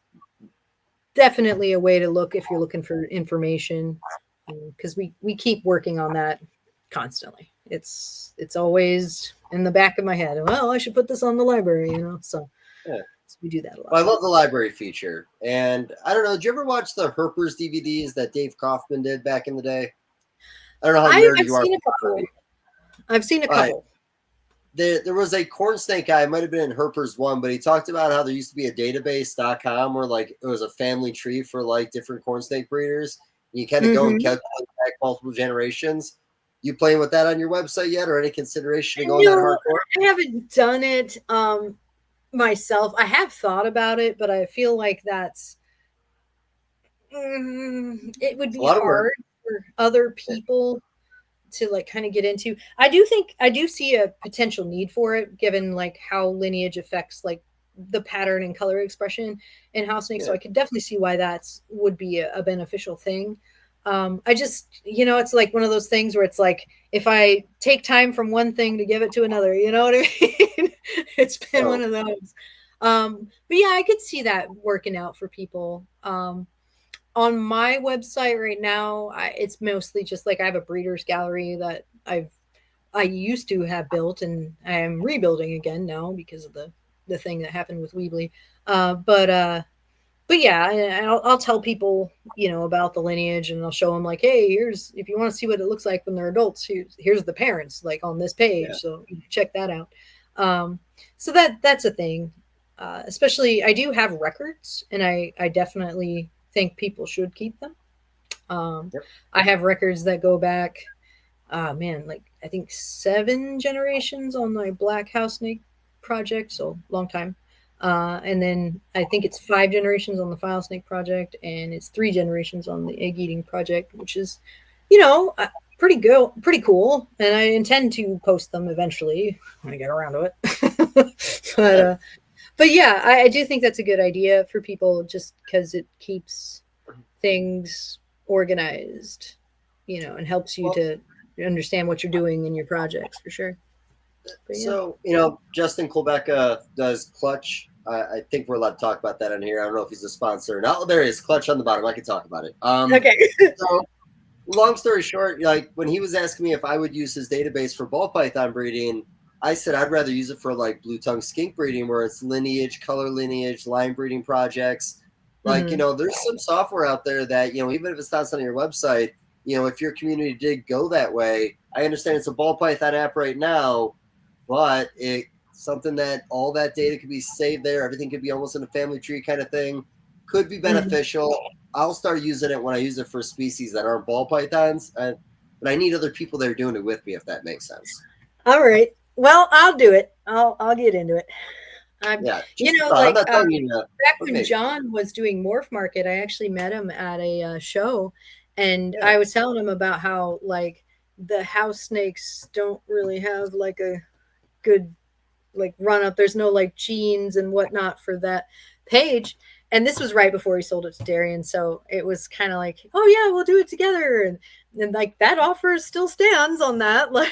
definitely a way to look if you're looking for information, because we keep working on that constantly. It's always in the back of my head. Well, I should put this on the library, So. Yeah. We do that a lot. Well, I love the library feature. And I don't know, did you ever watch the Herpers DVDs that Dave Kaufman did back in the day? I don't know how nerdy you are. I've seen a couple. There was a corn snake guy, it might have been in Herpers 1, but he talked about how there used to be a database.com where like it was a family tree for like different corn snake breeders. And you kind of go and calculate back multiple generations. You playing with that on your website yet, or any consideration to go on that hardcore? I haven't done it. Myself, I have thought about it, but I feel like that's It would It's a be lot of work. hard for other people to like kind of get into. I do think I do see a potential need for it, given like how lineage affects like the pattern and color expression in house snakes. So Yeah. I could definitely see why that's would be a beneficial thing. I just, it's like one of those things where it's like if I take time from one thing to give it to another, you know what I mean? It's been one So, of those. But yeah, I could see that working out for people. On my website right now, it's mostly just like I have a breeders gallery that I used to have built, and I am rebuilding again now because of the thing that happened with Weebly. But yeah, I'll tell people about the lineage, and I'll show them like, hey, here's if you want to see what it looks like when they're adults. Here's the parents like on this page, yeah. so check that out. So that's a thing. Especially, I do have records, and I definitely think people should keep them. Um, Yep. I have records that go back, man, like I think 7 generations on my black house snake project, so long time. And then I think it's 5 generations on the file snake project, and it's 3 generations on the egg eating project, which is, pretty good, pretty cool. And I intend to post them eventually when I get around to it. but Yeah. uh, but yeah, I do think that's a good idea for people, just because it keeps things organized, and helps you Well, to understand what you're doing in your projects for sure. But yeah. so Justin Colbeck does Clutch. I think we're allowed to talk about that on here. I don't know if he's a sponsor or not. Oh, there he is, Clutch on the bottom. I can talk about it. Okay. So long story short, like when he was asking me if I would use his database for ball python breeding, I said I'd rather use it for like blue tongue skink breeding, where it's lineage, color lineage, line breeding projects. Like, Mhm. there's some software out there that, even if it's not on your website, if your community did go that way, I understand it's a ball python app right now, but it's something that all that data could be saved there. Everything could be almost in a family tree kind of thing. Could be Mhm. beneficial. I'll start using it when I use it for species that aren't ball pythons, but I need other people that are doing it with me, if that makes sense. All right. Well, I'll do it. I'll get into it. I'm, Yeah, just a thought. I'm like not telling you to, back but when maybe. John was doing Morph Market, I actually met him at a show, and Yeah, I was telling him about how like the house snakes don't really have like a good like run up. There's no like genes and whatnot for that page. And this was right before he sold it to Darian. So it was kind of like, oh yeah, we'll do it together. And like that offer still stands on that. Like,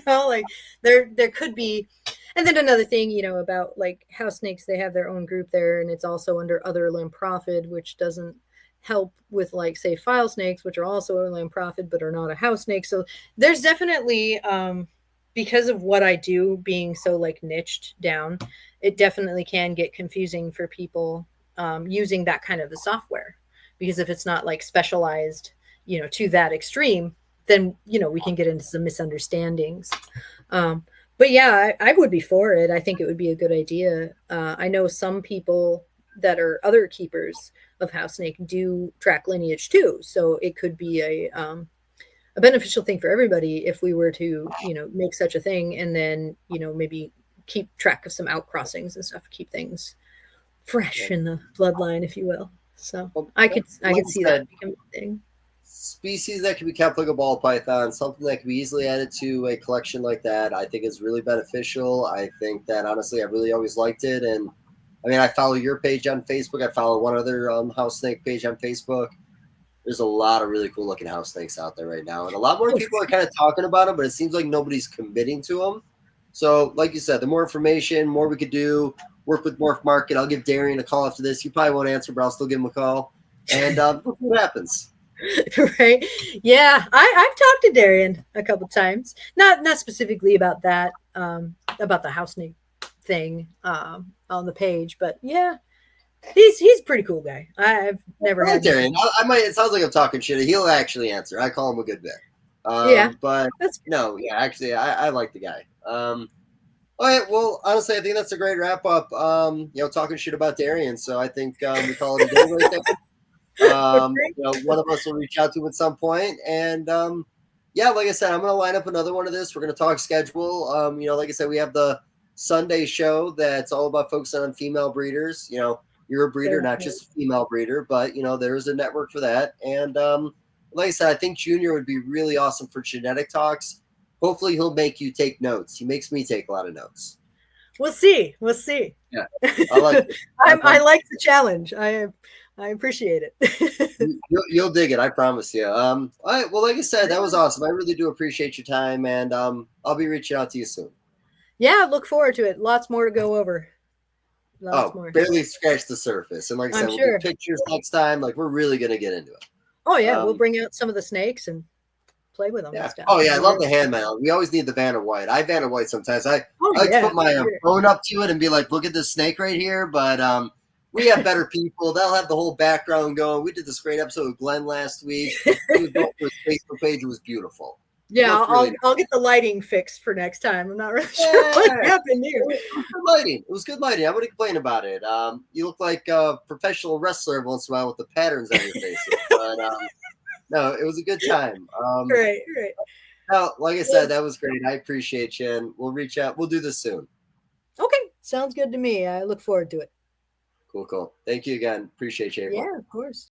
like there could be. And then another thing, about like house snakes, they have their own group there, and it's also under other limb profit, which doesn't help with like say file snakes, which are also a limb profit but are not a house snake. So there's definitely because of what I do being so like niched down, it definitely can get confusing for people using that kind of the software. Because if it's not like specialized, to that extreme, then we can get into some misunderstandings. But yeah, I would be for it. I think it would be a good idea. I know some people that are other keepers of house snake do track lineage too, so it could be a beneficial thing for everybody if we were to make such a thing, and then maybe keep track of some outcrossings and stuff, keep things fresh yeah. in the bloodline, if you will. So Well, I like could I could see I that said, becoming a thing. species that can be kept like a ball python, something that can be easily added to a collection like that, I think is really beneficial. I think that honestly, I really always liked it. And I mean, I follow your page on Facebook. I follow one other house snake page on Facebook. There's a lot of really cool looking house snakes out there right now. And a lot more Oh, people are kind of talking about them, but it seems like nobody's committing to them. So, like you said, the more information, more we could do, work with Morph Market. I'll give Darian a call after this. You probably won't answer, but I'll still give him a call. And look what happens. right. Yeah, I've talked to Darian a couple times, not specifically about the house snake thing on the page, but yeah, he's a pretty cool guy. I've never I like had any. Darian. I might. It sounds like I'm talking shit. He'll actually answer. I call him a good bit. Yeah, But that's no, yeah, actually, I like the guy. All right. Well, honestly, I think that's a great wrap up. Talking shit about Darian. So I think we call it a day right there. okay. One of us will reach out to him at some point, and yeah, like I said, I'm gonna line up another one of this. We're gonna talk schedule. Like I said, we have the Sunday show that's all about focusing on female breeders. you're a breeder, not just a female breeder, but there is a network for that. And like I said, I think Junior would be really awesome for genetic talks. Hopefully he'll make you take notes. He makes me take a lot of notes. We'll see. Yeah, I like it. I like the challenge. I appreciate it. You'll dig it, I promise you. All right, well, like I said, that was awesome. I really do appreciate your time, and I'll be reaching out to you soon. Yeah, look forward to it. Lots more to go over. Lots more. Barely scratched the surface. And like I said, we'll do pictures next time. Like, we're really gonna get into it. Oh yeah, we'll bring out some of the snakes and play with them. Yeah. And stuff. Oh yeah, I love the hand mount. We always need the Vanna White. I Vanna White sometimes. I like to put my phone up to it and be like, look at this snake right here. But we have better people. They'll have the whole background going. We did this great episode with Glenn last week. He was going for his Facebook page. It was beautiful. Yeah, I'll get the lighting fixed for next time. I'm not really sure what happened here. It was good lighting. It was good lighting. I wouldn't complain about it. You look like a professional wrestler every once in a while with the patterns on your face. But no, it was a good time. Right. Now, like I said, that was great. I appreciate you, and we'll reach out. We'll do this soon. Okay, sounds good to me. I look forward to it. Cool. Thank you again. Appreciate you, April. Yeah, of course.